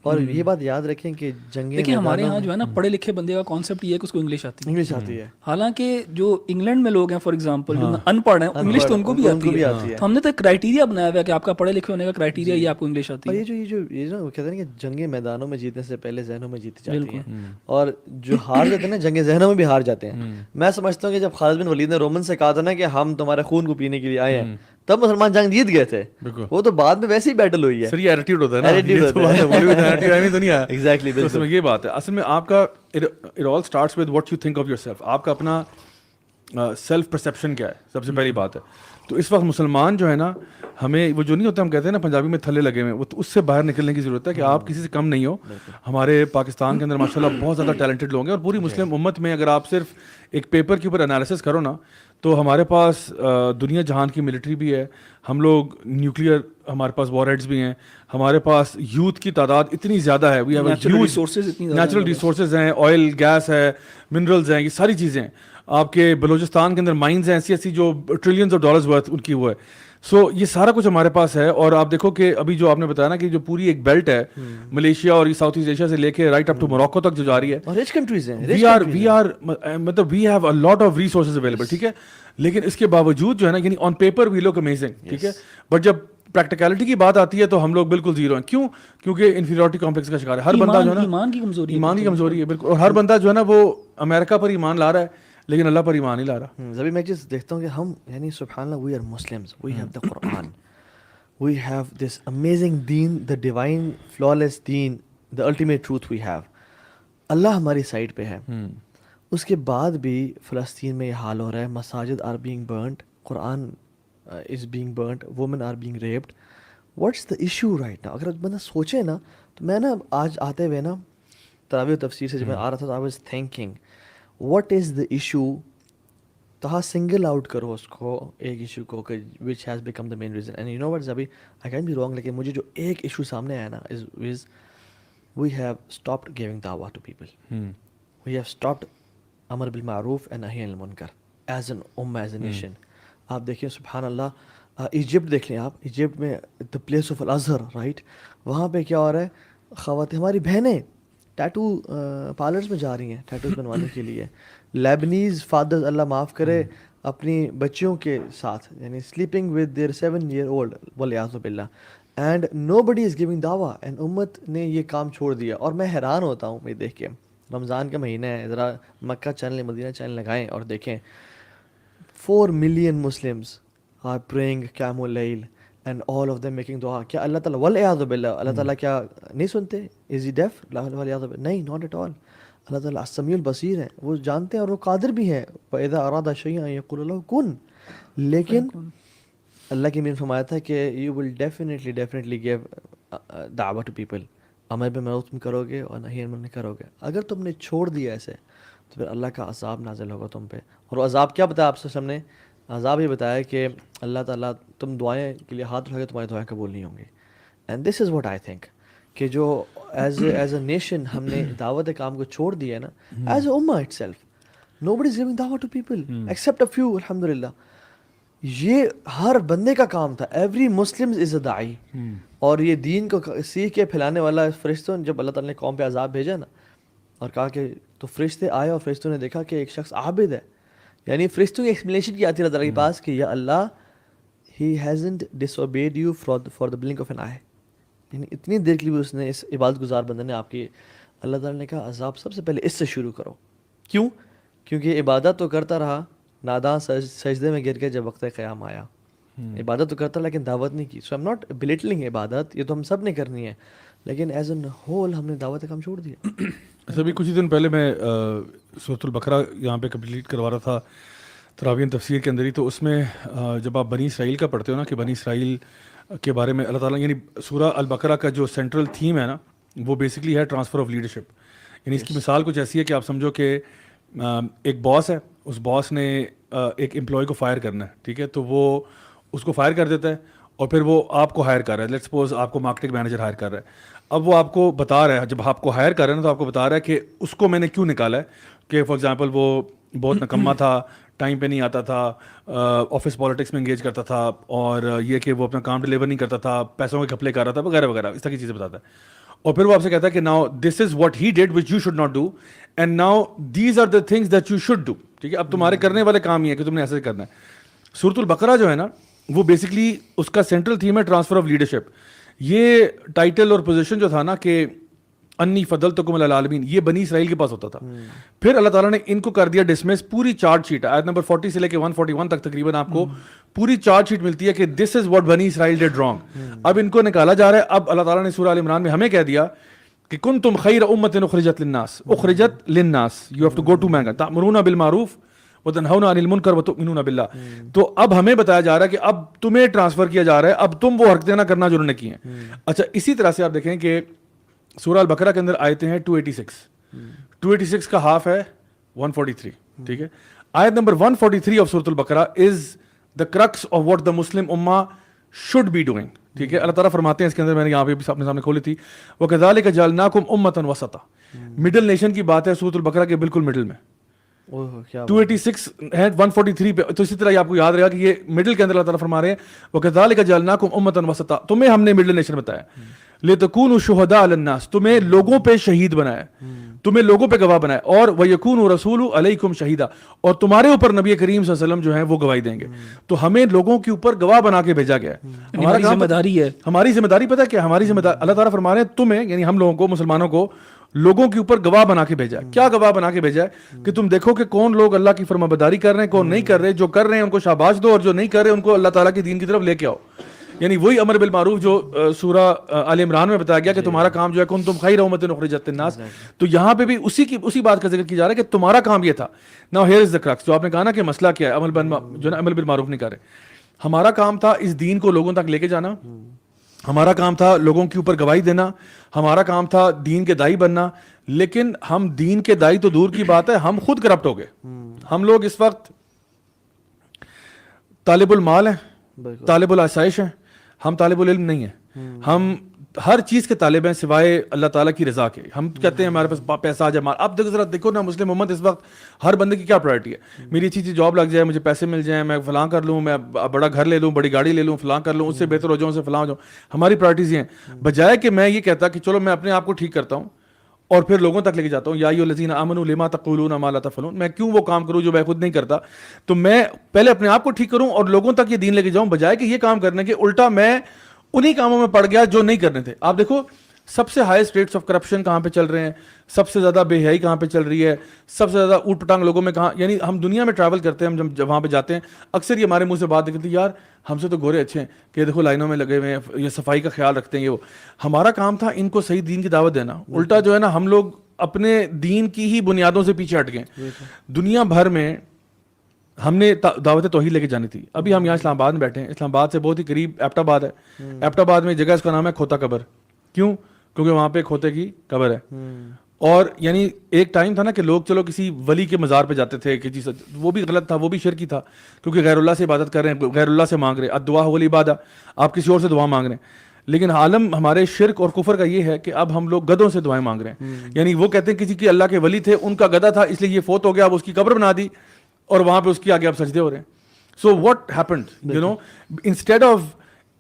اور یہ بات یاد رکھیں کہ دیکھیں ہمارے یہاں جو ہے نا پڑھے لکھے بندے کا کانسیپٹ یہ ہے کہ اس کو انگلش آتی ہے. حالانکہ جو انگلینڈ میں لوگ ہیں فار ایگزامپل جو ان پڑھ ہیں, انگلش تو ان کو بھی آتی ہے. تو ہم نے تو کرائٹیریا بنایا ہوا ہے کہ آپ کا پڑھے لکھے ہونے کا کرائٹیریا یہ آپ کو انگلش آتی ہے. اور یہ جو کہتے ہیں کہ جنگیں میدانوں میں جیتنے سے پہلے ذہنوں میں جیتی جاتی ہیں, اور جو ہار جاتے ہیں نا جنگیں ذہنوں میں بھی ہار جاتے ہیں. میں سمجھتا ہوں کہ جب خالد بن ولید نے رومن سے کہا تھا نا کہ ہم تمہارے خون کو پینے کے لیے آئے ہیں, تب مسلمان جنگ جیت گئے تھے. وہ تو بعد میں ویسے ہی بیٹل ہوئی ہے. سر یہ ایٹیٹیوڈ ہوتا ہے نا, ایگزیکٹلی. اصل میں یہ بات ہے, اصل میں آپ کا it all starts with what you think of your self. آپ کا اپنا سیلف پرسیپشن کیا ہے, سب سے پہلی بات ہے. تو اس وقت مسلمان جو ہے نا, ہمیں وہ جو نہیں ہوتا, ہم کہتے ہیں نا پنجابی میں تھلے لگے ہوئے, وہ اس سے باہر نکلنے کی ضرورت ہے کہ آپ کسی سے کم نہیں ہو. ہمارے پاکستان کے اندر ماشاء اللہ بہت زیادہ ٹیلنٹڈ لوگ ہیں, اور پوری مسلم امت میں اگر آپ صرف ایک پیپر کے اوپر انالیسس کرو نا, تو ہمارے پاس دنیا جہان کی ملٹری بھی ہے, ہم لوگ نیوکلیئر, ہمارے پاس وار ہیڈز بھی ہیں, ہمارے پاس یوتھ کی تعداد اتنی زیادہ ہے, نیچرل ریسورسز ہیں, آئل گیس ہے, منرلز ہیں, یہ ساری چیزیں ہیں. آپ کے بلوچستان کے اندر مائنز ہیں ایسی ایسی جو trillions of dollars worth in کی وہ ہے. سو یہ سارا کچھ ہمارے پاس ہے. اور آپ دیکھو کہ ابھی جو آپ نے بتایا نا کہ جو پوری ایک بیلٹ ہے ملیشیا اور ساؤتھ ایسٹ ایشیا سے لے کے رائٹ اپ ٹو موروکو تک جو جا رہی ہے, رچ کنٹریز ہیں, مطلب we have a lot of resources available, ٹھیک ہے. لیکن اس کے باوجود جو ہے نا, یعنی on paper we look amazing, ٹھیک ہے, بٹ جب پریکٹیکلٹی کی بات آتی ہے تو ہم لوگ بالکل زیرو ہیں. کیوں؟ کیونکہ انفیریورٹی کمپلیکس کا شکار ہے ہر بندہ جو ہے نا, ایمان کی کمزوری ہے بالکل. اور ہر بندہ جو ہے نا وہ امریکہ پر ایمان لا رہا ہے لیکن اللہ پر ایمان نہیں لا رہا. ابھی میں چیز دیکھتا ہوں کہ ہم یعنی سبحان اللہ, we are Muslims, we have the Quran, we have this amazing دین, دا ڈیوائن فلالیس دین, the ultimate truth we have. اللہ ہماری سائڈ پہ ہے. اس کے بعد بھی فلسطین میں یہ حال ہو رہا ہے, مساجد آر بینگ برنٹ, قرآن is being burnt, women are being raped. What's the issue right نا؟ اگر بندہ سوچے نا, تو میں نا آج آتے ہوئے نا تراویح و تفسیر سے جب میں آ رہا تھا, تو I was thinking what is the issue. کہاں سنگل آؤٹ کرو اس کو, ایک ایشو کو, کہ which has become the main reason. And you know what's, ابھی آئی کین بی رانگ, لیکن مجھے جو ایک ایشو سامنے آیا نا is we have stopped giving دعویٰ to people, we have stopped امر بالمعروف اینڈ نہی عن المنکر as an as a nation. آپ دیکھیں سبحان اللہ, ایجپٹ دیکھ لیں آپ, ایجپٹ میں دا پلیس آف الازہر رائٹ, وہاں پہ کیا ہو رہا ہے, خواتین ہماری بہنیں ٹیٹو پارلرز میں جا رہی ہیں ٹیٹوز بنوانے کے لیے. لیبنیز فادرز اللہ معاف کرے اپنی بچیوں کے ساتھ یعنی sleeping with their 7 year old والعیاذ باللہ, and nobody is giving دعویٰ, اینڈ امت نے یہ کام چھوڑ دیا. اور میں حیران ہوتا ہوں یہ دیکھ کے, رمضان کا مہینہ ہے, ذرا مکہ چینل مدینہ چینل لگائیں اور دیکھیں 4 million Muslims are praying قیام اللیل and all of them making دعا. کیا اللہ تعالیٰ والعیاذ باللہ اللہ تعالیٰ کیا نہیں سنتے؟ از ہی ڈیف؟ والعیاذ باللہ نہیں, ناٹ ایٹ آل. اللہ تعالیٰ السمیع البصیر ہیں, وہ جانتے ہیں اور وہ قادر بھی ہیں. وَإِذَا أَرَادَ شَيْئًا يَقُولُ لَهُ كُن. لیکن اللہ کی نے فرمایا تھا کہ یو ول ڈیفینیٹلی گیو دعوت ٹو پیپل. امر بالمعروف تم کرو گے اور نہی عن المنکر کرو گے. اگر تم نے چھوڑ دیا ایسے تو پھر اللہ کا عذاب نازل ہوگا تم پہ. اور وہ عذاب کیا بتایا آپ سے ہم نے؟ عذاب یہ بتایا کہ اللہ تعالیٰ تم دعائیں کے لیے ہاتھ اٹھا کے تمہاری دعائیں قبول نہیں ہوں گی. And this is what I think کہ جو ایز اے نیشن ہم نے دعوت کام کو چھوڑ دیا ہے نا, ایز اے امہ itself nobody is giving دعوت to people except a few. الحمد للہ یہ ہر بندے کا کام تھا. ایوری مسلم از اے داعی, اور یہ دین کو سیکھ کے پھیلانے والا. فرشتوں جب اللہ تعالیٰ نے قوم پہ عذاب بھیجا نا اور کہا کہ تو فرشتے آئے اور فرشتوں نے دیکھا کہ ایک شخص عابد ہے, یعنی فرشتوں کی ایکسپلینیشن کی آتی ہے اللہ تعالیٰ کے پاس کہ یا اللہ he hasn't disobeyed you for the blink of an eye, یعنی اتنی دیر کے لیے اس نے, اس عبادت گزار بندے نے آپ کی, اللہ تعالیٰ نے کہا عذاب سب سے پہلے اس سے شروع کرو. کیوں؟ کیونکہ عبادت تو کرتا رہا, ناداں سجدے میں گر کے جب وقت قیام آیا. عبادت تو کرتا لیکن دعوت نہیں کی. سو ایم ناٹ بلیٹلنگ عبادت, یہ تو ہم سب نے کرنی ہے, لیکن ایز این ہول ہم نے دعوت کا کام چھوڑ دیا. ایسا بھی کچھ ہی دن پہلے میں سورۃ البقرہ یہاں پہ کمپلیٹ کروا رہا تھا تراویح تفسیر کے اندر ہی, تو اس میں جب آپ بنی اسرائیل کا پڑھتے ہو نا کہ بنی اسرائیل کے بارے میں اللہ تعالیٰ, یعنی سورہ البقرہ کا جو سینٹرل تھیم ہے نا وہ بیسکلی ہے ٹرانسفر آف لیڈرشپ. یعنی اس کی مثال کچھ ایسی ہے کہ آپ سمجھو کہ ایک باس ہے, اس باس نے ایک امپلائی کو فائر کرنا ہے, ٹھیک ہے, تو وہ اس کو فائر کر دیتا ہے اور پھر وہ آپ کو ہائر کر رہا ہے. لیٹس سپوز آپ کو مارکیٹنگ مینیجر ہائر کر رہا ہے. اب وہ آپ کو بتا رہا ہے, جب آپ کو ہائر کر رہا ہے نا تو آپ کو بتا رہا ہے کہ اس کو میں نے کیوں نکالا ہے, کہ فار ایگزامپل وہ بہت نکما تھا, ٹائم پہ نہیں آتا تھا, آفس پالیٹکس میں انگیج کرتا تھا, اور یہ کہ وہ اپنا کام ڈلیور نہیں کرتا تھا, پیسوں کے گھپلے کر رہا تھا وغیرہ وغیرہ, اس طرح کی چیزیں بتاتا ہے. اور پھر وہ آپ سے کہتا ہے کہ now this is what he did which you should not do and now these are the things that you should do. ٹھیک ہے, اب تمہارے کرنے والے کام ہی ہے کہ تم نے ایسے کرنا ہے. سورۃ البقرہ جو ہے نا وہ بیسکلی اس کا سینٹرل تھیم ہے ٹرانسفر آف لیڈرشپ. یہ ٹائٹل اور پوزیشن جو تھا نا کہ انی فضلتکم علی العالمین, یہ بنی اسرائیل کے پاس ہوتا تھا. پھر اللہ تعالیٰ نے ان کو کر دیا ڈسمس. پوری چارٹ شیٹ آیت نمبر 40 سے لے کے 141 تک تقریباً آپ کو پوری چارٹ شیٹ ملتی ہے کہ دس از واٹ بنی اسرائیل ڈیڈ رانگ. اب ان کو نکالا جا رہا ہے. اب اللہ تعالیٰ نے سورہ آل عمران میں ہمیں کہہ دیا کہ کنتم خیر امۃ اخرجت للناس, اخرجت للناس, you have to go to مینگا تأمرون بالمعروف وتنہون عن المنکر وتؤمنون باللہ. تو اب ہمیں بتایا جا رہا ہے کہ اب تمہیں ٹرانسفر کیا جا رہا ہے, اب تم وہ حرکتیں نہ کرنا جو انہوں نے کی ہیں. اچھا, اسی طرح سے آپ دیکھیں کہ سورہ البقرہ کے اندر آیتیں ہیں 286 کا ہاف ہے 143. ٹھیک ہے, آیت نمبر 143 آف سورۃ البقرہ is the crux of what the Muslim امہ شوڈ بی ڈوئنگ. ٹھیک ہے, اللہ تعالیٰ فرماتے ہیں اس کے اندر, میں نے یہاں پہ اپنے سامنے کھولی تھی, وَكَذَلِكَ جَعَلْنَاكُمْ أُمَّةً وَسَطًا. مڈل نیشن کی بات ہے سورۃ البقرہ کے بالکل مڈل میں. 286 ہے 143 پہ. تو اسی طرح یہ آپ کو یاد رہے گا کہ یہ مڈل کے اندر اللہ تعالیٰ فرما رہے ہیں وَكَذَلِكَ جَعَلْنَاكُمْ أُمَّةً وَسَطًا, تمہیں ہم نے مڈل نیشن بتایا. لِتَكُونُوا شُهَدَاءَ عَلَى النَّاسِ, تمہیں لوگوں پہ شہید بنایا, تمہیں لوگوں پہ گواہ بنایا. اور وَيَكُونُ الرَّسُولُ عَلَيْكُمْ شَهِيدًا, اور تمہارے اوپر نبی کریم صلی اللہ علیہ وسلم جو ہیں وہ گواہی دیں گے. تو ہمیں لوگوں کے اوپر گواہ بنا کے بھیجا گیا ہے. ہماری ذمہ داری ہے. ہماری ذمہ داری پتہ ہے کیا ہماری ذمہ داری؟ اللہ تعالیٰ فرما رہے ہیں تمہیں, یعنی ہم لوگوں کو, مسلمانوں کو, لوگوں کے اوپر گواہ بنا کے بھیجا ہے. کیا گواہ بنا کے بھیجا ہے؟ کہ تم دیکھو کہ کون لوگ اللہ کی فرمانبرداری کر رہے ہیں, کون نہیں کر رہے. جو کر رہے ہیں ان کو شاباش دو, اور جو نہیں کر رہے ان کو اللہ تعالیٰ کی دین کی طرف لے کے آؤ. یعنی وہی امر بالمعروف جو سورہ آل عمران میں بتایا گیا کہ تمہارا کام جو ہے کنتم خیر امۃ اخرجت للناس, تو یہاں پہ بھی اسی بات کا ذکر کیا جا رہا ہے کہ تمہارا کام یہ تھا. Now here is the crux, جو آپ نے کہا نا کہ مسئلہ کیا ہے, جو عمل بالمعروف نہیں کر رہے. ہمارا کام تھا اس دین کو لوگوں تک لے کے جانا, ہمارا کام تھا لوگوں کے اوپر گواہی دینا, ہمارا کام تھا دین کے دائی بننا. لیکن ہم دین کے دائی تو دور کی بات ہے, ہم خود کرپٹ ہو گئے. ہم لوگ اس وقت طالب المال ہیں, طالب الآسائش ہیں, ہم طالب العلم نہیں ہیں. ہر چیز کے طالب ہیں سوائے اللہ تعالیٰ کی رضا کے. ہم کہتے ہیں ہمارے پاس پیسہ آ جائے. اب ذرا دیکھو نا مسلم امت اس وقت ہر بندے کی کیا پرائرٹی ہے. میری اچھی چیز جاب لگ جائے, مجھے پیسے مل جائیں, میں فلاں کر لوں, میں بڑا گھر لے لوں, بڑی گاڑی لے لوں, فلاں کر لوں, اس سے بہتر ہو جاؤں, اس سے فلاں ہو جاؤں. ہماری پرائرٹیز یہ ہیں, بجائے کہ میں یہ کہتا کہ چلو میں اپنے آپ کو ٹھیک کرتا ہوں اور پھر لوگوں تک لے کے جاتا ہوں. یا ایھا الذین آمنوا لما تقولون ما لا تفعلون. میں کیوں وہ کام کروں جو میں خود نہیں کرتا. تو میں پہلے اپنے آپ کو ٹھیک کروں اور لوگوں تک یہ دین لے کے جاؤں, بجائے کہ یہ کام کرنے کے الٹا میں انہی کاموں میں پڑ گیا جو نہیں کرنے تھے. آپ دیکھو سب سے ہائیسٹ ریٹس آف کرپشن کہاں پہ چل رہے ہیں, سب سے زیادہ بے حیائی کہاں پہ چل رہی ہے, سب سے زیادہ اوٹ پٹانگ لوگوں میں کہاں. یعنی ہم دنیا میں ٹریول کرتے ہیں, ہم جب وہاں پہ جاتے ہیں اکثر یہ ہمارے منہ سے بات نکلتی ہے, یار ہم سے تو گورے اچھے ہیں کہ دیکھو لائنوں میں لگے ہوئے ہیں, یہ صفائی کا خیال رکھتے ہیں. یہ وہ ہمارا کام تھا ان کو صحیح دین کی دعوت دینا. الٹا جو ہے نا ہم لوگ اپنے دین کی ہی بنیادوں سے پیچھے ہٹ گئے. دنیا بھر میں ہم نے دعوت توحید لے کے جانی تھی. ابھی ہم یہاں اسلام آباد میں بیٹھے ہیں, اسلام آباد سے بہت ہی قریب ایبٹ آباد ہے. ایبٹ آباد میں جگہ اس کا نام ہے کھوتا قبر. کیوں؟ کیونکہ وہاں پہ کھوتے کی قبر ہے. اور یعنی ایک ٹائم تھا نا کہ لوگ چلو کسی ولی کے مزار پہ جاتے تھے کہ جی وہ بھی غلط تھا, وہ بھی شرکی تھا, کیونکہ غیر اللہ سے عبادت کر رہے ہیں, غیر اللہ سے مانگ رہے ہیں. الدعاء هو العبادہ, آپ کسی اور سے دعا مانگ رہے ہیں. لیکن عالم ہمارے شرک اور کفر کا یہ ہے کہ اب ہم لوگ گدھوں سے دعائیں مانگ رہے ہیں. یعنی وہ کہتے ہیں کسی کی اللہ کے ولی تھے, ان کا گدھا تھا اس لیے یہ فوت ہو گیا, اب اس کی قبر بنا دی اور وہاں پہ اس کی آگے اب سجدے ہو رہے ہیں. So what happened you know, instead of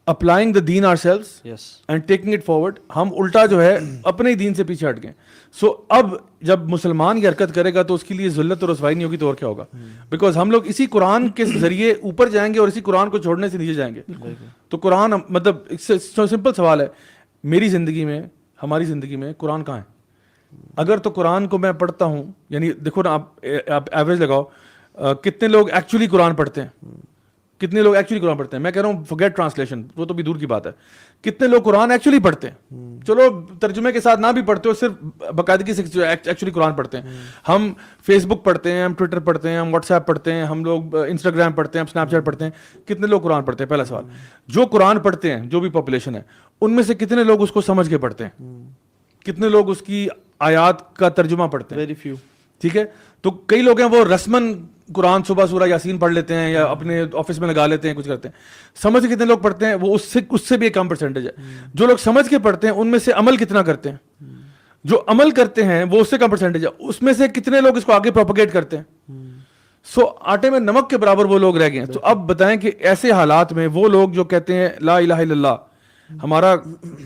applying the دین ourselves and taking it forward, ہم الٹا جو ہے اپنے ہی دین سے پیچھے ہٹ گئے. سو اب جب مسلمان یہ حرکت کرے گا تو اس کے لیے ذلت اور رسوائی نہیں ہوگی تو اور کیا ہوگا. بیکاز ہم لوگ اسی قرآن کے ذریعے اوپر جائیں گے اور اسی قرآن کو چھوڑنے سے نیچے جائیں گے. تو قرآن مطلب سمپل سوال ہے میری زندگی میں, ہماری زندگی میں قرآن کہاں ہے؟ اگر تو قرآن کو میں پڑھتا ہوں, یعنی دیکھو نا آپ ایوریج لگاؤ کتنے لوگ ایکچولی قرآن پڑھتے ہیں, کتنے لوگ ایکچولی قرآن پڑھتے ہیں. میں کہہ رہا ہوں فورگیٹ ٹرانسلیشن, وہ تو بھی دور کی بات ہے. کتنے لوگ قرآن ایکچولی پڑھتے ہیں, چلو ترجمے کے ساتھ نہ بھی پڑھتے ہو, صرف باقاعدگی سے ایکچولی قرآن پڑھتے ہیں. ہم فیس بک پڑھتے ہیں, ہم ٹویٹر پڑھتے ہیں, ہم واٹس ایپ پڑھتے ہیں, ہم لوگ انسٹاگرام پڑھتے ہیں, ہم اسنیپ چیٹ پڑھتے ہیں. کتنے لوگ قرآن پڑھتے ہیں؟ پہلا سوال. جو قرآن پڑھتے ہیں, جو بھی پاپولیشن ہے, ان میں سے کتنے لوگ اس کو سمجھ کے پڑھتے ہیں؟ کتنے لوگ اس کی آیات کا ترجمہ پڑھتے ہیں؟ Very few. ٹھیک ہے, تو کئی لوگ ہیں وہ رسمن قرآن صبح سورہ یاسین پڑھ لیتے ہیں یا اپنے آفس میں لگا لیتے ہیں, کچھ کرتے ہیں. سمجھ کے کتنے لوگ پڑھتے ہیں؟ وہ اس سے بھی ایک کم پرسنٹیج ہے. جو لوگ سمجھ کے پڑھتے ہیں ان میں سے عمل کتنا کرتے ہیں؟ جو عمل کرتے ہیں وہ اس سے کم پرسنٹیج ہے. اس میں سے کتنے لوگ اس کو آگے پروپیگیٹ کرتے ہیں؟ سو آٹے میں نمک کے برابر وہ لوگ رہ گئے ہیں. تو اب بتائیں کہ ایسے حالات میں وہ لوگ جو کہتے ہیں لا الہ الا اللہ, ہمارا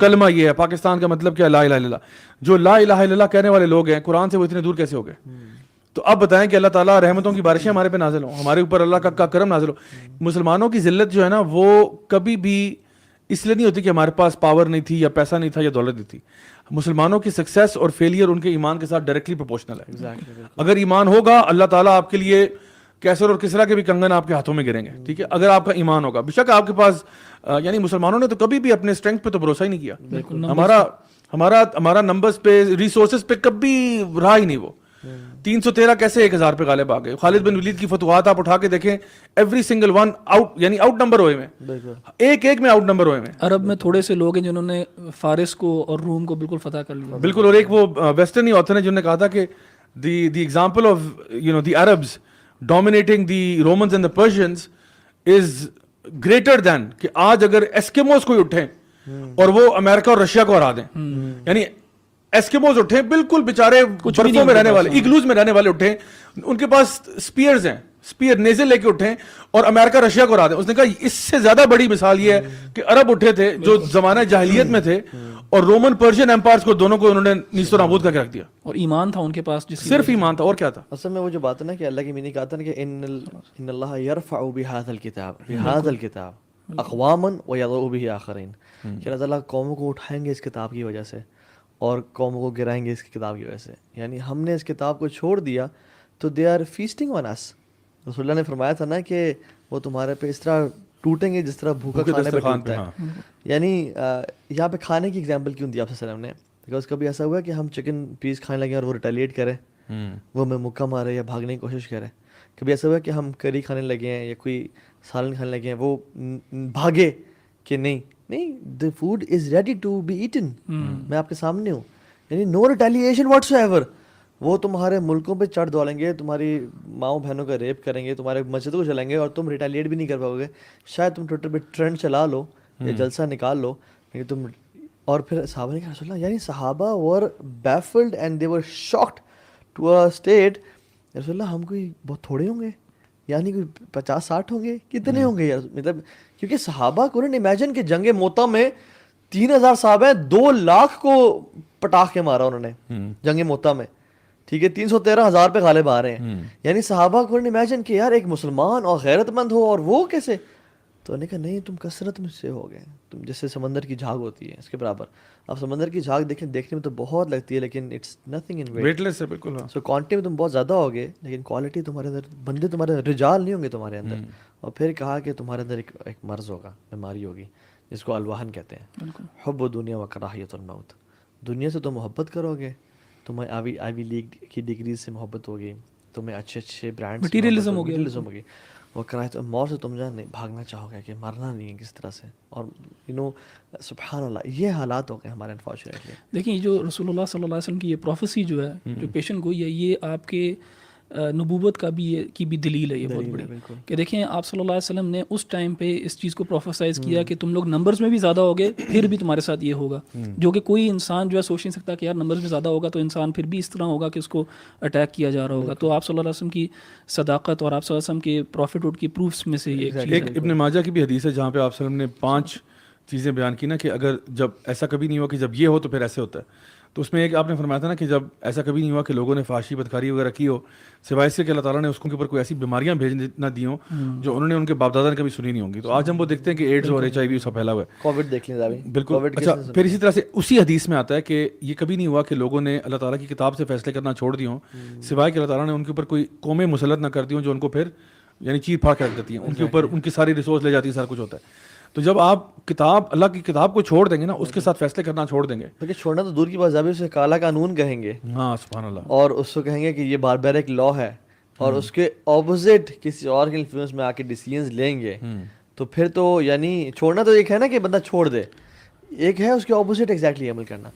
کلمہ یہ ہے, پاکستان کا مطلب کیا ہے؟ لا الہ الا اللہ. جو لا الہ الا اللہ کہنے والے لوگ ہیں قرآن سے وہ اتنے دور کیسے ہو گئے؟ تو اب بتائیں کہ اللہ تعالیٰ رحمتوں کی بارشیں ہمارے پہ نازل ہوں, ہمارے اوپر اللہ کا کرم نازل ہو. مسلمانوں کی ذلت جو ہے نا وہ کبھی بھی اس لیے نہیں ہوتی کہ ہمارے پاس پاور نہیں تھی یا پیسہ نہیں تھا یا دولت نہیں تھی. مسلمانوں کی سکسیس اور فیلئر ان کے ایمان کے ساتھ ڈائریکٹلی پروپورشنل ہے. اگر ایمان ہوگا اللہ تعالیٰ آپ کے لیے کیسر اور کسرا کے بھی کنگن آپ کے ہاتھوں میں گریں گے. ٹھیک ہے, اگر آپ کا ایمان ہوگا. بے شک آپ کے پاس یعنی مسلمانوں نے تو کبھی بھی اپنے اسٹرینتھ پہ تو بھروسہ ہی نہیں کیا. ہمارا نمبرز پہ, ریسورسز پہ کبھی رہا ہی نہیں. وہ 313 کیسے 1000 پہ غالب آ گئے. خالد بن ولید کی فتوحات آپ اٹھا کے دیکھیں, ایوری سنگل ون آؤٹ, یعنی آؤٹ نمبر ہوئے میں, ایک میں آؤٹ نمبر ہوئے میں. عرب میں تھوڑے سے لوگ ہیں جنہوں نے فارس کو اور روم کو بالکل فتح کر لیا. بالکل. اور ایک وہ ویسٹرن آتھر نے جنہوں نے کہا تھا کہ the example of the Arabs dominating the Romans and the Persians is greater than کہ آج اگر ایسکیموز کوئی اٹھیں اور وہ امریکہ اور رشیا کو ہرا دیں. یعنی ایسکیموز اٹھیں بالکل بیچارے برفوں میں رہنے والے, ایگلوز میں رہنے والے اٹھیں, ان کے پاس اسپیئرز ہیں, اسپیئر نیزل لے کے اٹھیں اور امریکہ رشیا کو ہرا دیں. اس نے کہا اس سے زیادہ بڑی مثال یہ ہے کہ عرب اٹھے تھے جو زمانہ جاہلیت میں تھے اور رومن پرشین امپائرز کو دونوں کو انہوں نے نیست و نابود کر کے رکھ دیا. اور ایمان تھا ان کے پاس, صرف ایمان تھا, اور کیا تھا. اصل میں وہ جو بات ہے نا کہ اللہ کی میننگ کہا تھا نا کہ ان اللہ یرفع بهذا الکتاب اقواما ویضع به آخرین, کہ اللہ تعالیٰ قوموں کو اٹھائیں گے اس کتاب کی وجہ سے اور قوموں کو گرائیں گے اس کتاب کی وجہ سے. یعنی ہم نے اس کتاب کو چھوڑ دیا تو دے آر فیسٹنگ آن اس. رسول اللہ نے فرمایا تھا نا کہ وہ تمہارے پہ اس طرح ٹوٹیں گے جس طرح بھوکا کھانے پہ ٹوٹتا ہے. یعنی یہاں پہ کھانے کی ایگزامپل کیوں دی آپ صلی اللہ علیہ وسلم نے؟ بیکاز کبھی ایسا ہوا کہ ہم چکن پیس کھانے لگے اور وہ ریٹیلیٹ کرے, وہ ہمیں مکہ مارے یا بھاگنے کی کوشش کرے. کبھی ایسا ہوا کہ ہم کری کھانے لگے ہیں یا کوئی سالن کھانے لگے ہیں, وہ بھاگے کہ نہیں the food is ready to be eaten, میں آپ کے سامنے ہوں. یعنی no retaliation whatsoever. وہ تمہارے ملکوں پہ چڑھ دوڑیں گے, تمہاری ماؤں بہنوں کا ریپ کریں گے, تمہارے مسجدوں کو چلائیں گے اور تم ریٹیلیٹ بھی نہیں کر پاؤ گے. شاید تم ٹویٹر پہ ٹرینڈ چلا لو یا جلسہ نکال لو, لیکن تم اور پھر صحابہ نے کہا رسول اللہ، یعنی صحابہ were baffled and they were shocked to a state, رسول اللہ ہم کوئی بہت تھوڑے ہوں گے، یعنی کوئی 50-60 ہوں گے، کتنے ہوں گے یار؟ مطلب کیونکہ صحابہ کو انہوں نے امیجن کہ جنگ موتا میں 3000 صحابہ ہیں، 2 لاکھ کو پٹاخ کے مارا انہوں نے جنگ موتا میں، ٹھیک ہے، 313,000 پہ غالب آ رہے ہیں، یعنی صحابہ کو انہوں نے امیجن کہ یار ایک مسلمان اور غیرت مند ہو اور وہ کیسے؟ تو انہوں نے کہا نہیں، تم کثرت میں سے ہو گئے، تم جیسے سمندر کی جھاگ ہوتی ہے اس کے برابر. اب سمندر کی جھاگ دیکھنے میں تو بہت لگتی ہے لیکن it's nothing in weight, weightless ہے بالکل. سو کوانٹٹی میں تم بہت زیادہ ہوگے لیکن کوالٹی تمہارے اندر، بندے تمہارے رجال نہیں ہوں گے تمہارے اندر. اور پھر کہا کہ تمہارے اندر ایک مرض ہوگا، بیماری ہوگی جس کو الوہن کہتے ہیں، حب دنیا و کراہیت الموت. دنیا سے تم محبت کرو گے، تمہیں آئی لیگ کی ڈگریز سے محبت ہوگی، تمہیں اچھے برانڈ مٹیریلزم ہوگی، وہ کراہیت موت سے تم جان بھاگنا چاہو گے کہ مرنا نہیں ہے کس طرح سے. اور سبحان اللہ یہ حالات ہو گئے ہمارے انفارچونیٹلی. دیکھیں جو رسول اللہ صلی اللہ علیہ وسلم کی یہ پروفیسی جو ہے، جو پیشن گوئی ہے، یہ آپ کے نبوت کا بھی دلیل ہے یہ بہت بڑی، کہ دیکھیں آپ صلی اللہ علیہ وسلم نے اس ٹائم پہ اس چیز کو پروفیسائز کیا کہ تم لوگ نمبرز میں بھی زیادہ ہوگے پھر بھی تمہارے ساتھ یہ ہوگا، جو کہ کوئی انسان جو ہے سوچ نہیں سکتا کہ یار نمبرز میں زیادہ ہوگا تو انسان پھر بھی اس طرح ہوگا کہ اس کو اٹیک کیا جا رہا ہوگا. تو آپ صلی اللہ علیہ وسلم کی صداقت اور آپ صلی اللہ علیہ وسلم کے پروفٹہڈ کی پروفس میں سے یہ ایک ابن ماجہ کی بھی حدیث ہے جہاں پہ آپ صلی اللہ علیہ وسلم نے 5 چیزیں بیان کی نا، کہ اگر جب ایسا کبھی نہیں ہوا کہ جب یہ ہو تو پھر ایسے ہوتا ہے. تو اس میں ایک آپ نے فرمایا تھا نا کہ جب ایسا کبھی نہیں ہوا کہ لوگوں نے فحاشی بدکاری وغیرہ کی ہو سوائے اس سے کہ اللہ تعالیٰ نے اس کے اوپر کوئی ایسی بیماریاں بھیج نہ دی ہوں جو انہوں نے ان کے باپ دادا نے کبھی سنی نہیں ہوں گی. تو آج ہم وہ دیکھتے ہیں کہ ایڈز اور HIV اس کا پھیلا ہوا ہے. کووڈ دیکھ لیں بالکل. اچھا پھر اسی طرح سے اسی حدیث میں آتا ہے کہ یہ کبھی نہیں ہوا کہ لوگوں نے اللہ تعالیٰ کی کتاب سے فیصلے کرنا چھوڑ دی ہوں سوائے کہ اللہ تعالیٰ نے ان کے اوپر کوئی قومیں مسلط نہ کر دی ہوں جو ان کو پھر یعنی چیر پھاڑ کے رکھ دیتی ہیں، ان کے اوپر ان کی ساری ریسورس لے جاتی ہے، سارا کچھ ہوتا ہے. تو جب آپ اللہ کی کتاب کو چھوڑ دیں گے نا، اس کے ساتھ فیصلے کرنا چھوڑ دیں گے، کیونکہ چھوڑنا تو دور کی بات ہے، اسے کالا قانون کہیں گے. ہاں سبحان اللہ. اور اس کو کہیں گے کہ یہ باربیرک لا ہے، اور اس کے اپوزٹ کسی اور کے انفلوئنس میں آ کے ڈیسیژنز لیں گے. تو پھر تو یعنی چھوڑنا تو ایک ہے نا کہ بندہ چھوڑ دے، ایک ہے اس کے اپوزٹ ایگزیکٹلی عمل کرنا.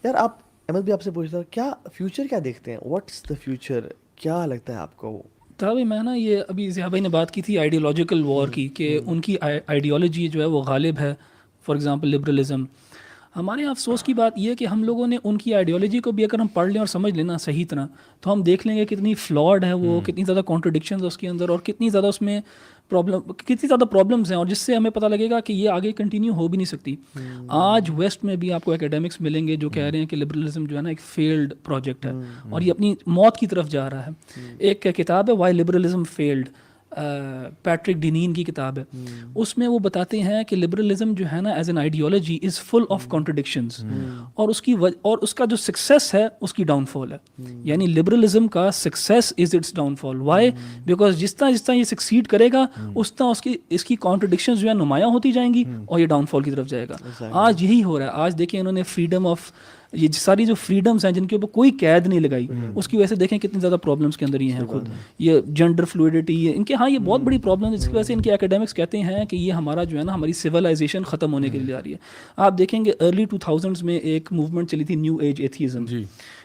یار آپ احمد بھی آپ سے پوچھتا ہوں کیا فیوچر کیا دیکھتے ہیں؟ What's the future? کیا لگتا ہے آپ کو؟ بھائی میں نا یہ ابھی ضیاء بھائی نے بات کی تھی آئیڈیولوجیکل وار کی، کہ ان کی آئیڈیالوجی جو ہے وہ غالب ہے، فار ایگزامپل لبرلزم. ہمارے یہاں افسوس کی بات یہ ہے کہ ہم لوگوں نے ان کی آئیڈیالوجی کو بھی اگر ہم پڑھ لیں اور سمجھ لینا صحیح طرح تو ہم دیکھ لیں گے کتنی فلاڈ ہے وہ، کتنی زیادہ کانٹرڈکشنز اس کے اندر، اور کتنی زیادہ اس میں کتنی زیادہ پرابلمز ہیں، اور جس سے ہمیں پتہ لگے گا کہ یہ آگے کنٹینیو ہو بھی نہیں سکتی. آج ویسٹ میں بھی آپ کو اکیڈمکس ملیں گے جو کہہ رہے ہیں کہ لبرلزم جو ہے نا ایک فیلڈ پروجیکٹ ہے اور یہ اپنی موت کی طرف جا رہا ہے. ایک کتاب ہے وائی لبرلزم فیلڈ، پیٹرک ڈینین کی کتاب ہے. اس میں وہ بتاتے ہیں کہ لبرلزم جو ہے نا as an ideology is full of contradictions, اور اس کا جو سکسیس ہے اس کی ڈاؤن فال ہے. یعنی لبرلزم کا success is its downfall. Why? Because جس طرح یہ سکسیڈ کرے گا اس طرح اس کی کانٹرڈکشنز جو ہے نمایاں ہوتی جائیں گی اور یہ ڈاؤن فال کی طرف جائے گا. آج یہی ہو رہا ہے. آج دیکھیں انہوں نے فریڈم آف، یہ ساری جو فریڈمز ہیں جن کے اوپر کوئی قید نہیں لگائی، اس کی وجہ سے دیکھیں کتنی زیادہ پرابلمس کے اندر یہ ہیں. خود یہ جینڈر فلوئڈٹی ان کے ہاں یہ بہت بڑی پرابلم ہے، جس کی وجہ سے ان کے اکیڈمکس کہتے ہیں کہ یہ ہمارا جو ہے نا ہماری سویلائزیشن ختم ہونے کے لیے جا رہی ہے. آپ دیکھیں گے ارلی 2000s میں ایک موومنٹ چلی تھی نیو ایج ایتھیزم،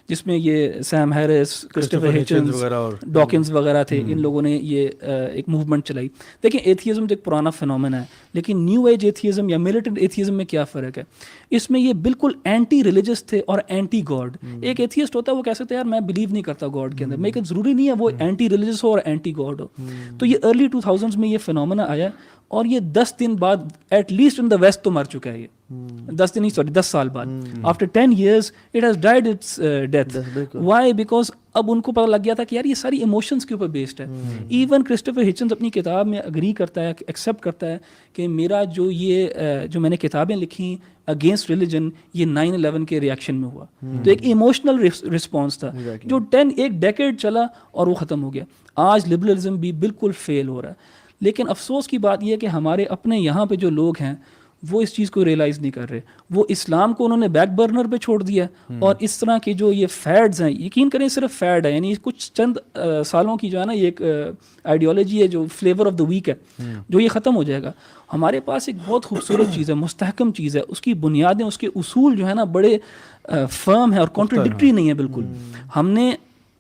جس میں یہ Sam Harris, Christopher Hitchens, Dawkins وغیرہ تھے. ان لوگوں نے یہ ایک موومنٹ چلائی. دیکھیں ایتھیزم تو ایک پرانا فنومنا ہے، لیکن نیو ایج ایتھیزم یا ملیٹنٹ ایتھیزم میں کیا فرق ہے؟ اس میں یہ بالکل اینٹی ریلیجس تھے اور اینٹی گاڈ. ایک ایتھیسٹ ہوتا ہے وہ کہہ سکتا ہے یار میں بلیو نہیں کرتا گاڈ کے اندر، لیکن ضروری نہیں ہے وہ اینٹی ریلیجس ہو اور اینٹی گاڈ ہو. تو یہ ارلی 2000s میں یہ فنومنا آیا، اور یہ 10 دن بعد at least in the west تو مر چکا ہے. یہ 10 سال بعد، after 10 years it has died its death. Why? Because اب ان کو پتہ لگ گیا تھا کہ یار یہ ساری ایموشنس کے اوپر بیسڈ ہے. ایون کرسٹوفر ہچنز اپنی کتاب میں اگری کرتا ہے، ایکسیپٹ کرتا ہے کہ میرا جو میں نے کتابیں لکھی اگینسٹ ریلیجن یہ 9/11 کے ریئیکشن میں ہوا. تو ایک ایموشنل رسپانس تھا جو ایک ڈیکیڈ چلا اور وہ ختم ہو گیا. آج لبرلزم بھی بالکل فیل ہو رہا ہے. لیکن افسوس کی بات یہ ہے کہ ہمارے اپنے یہاں پہ جو لوگ ہیں وہ اس چیز کو ریئلائز نہیں کر رہے. وہ اسلام کو انہوں نے بیک برنر پہ چھوڑ دیا، اور اس طرح کی جو یہ فیڈز ہیں، یقین کریں صرف فیڈ ہے، یعنی کچھ چند سالوں کی جو ہے نا یہ ایک آئیڈیالوجی ہے جو فلیور آف دا ویک ہے، جو یہ ختم ہو جائے گا. ہمارے پاس ایک بہت خوبصورت چیز ہے، مستحکم چیز ہے، اس کی بنیادیں، اس کے اصول جو ہے نا بڑے فرم ہے اور کانٹرڈکٹری نہیں ہے بالکل. ہم نے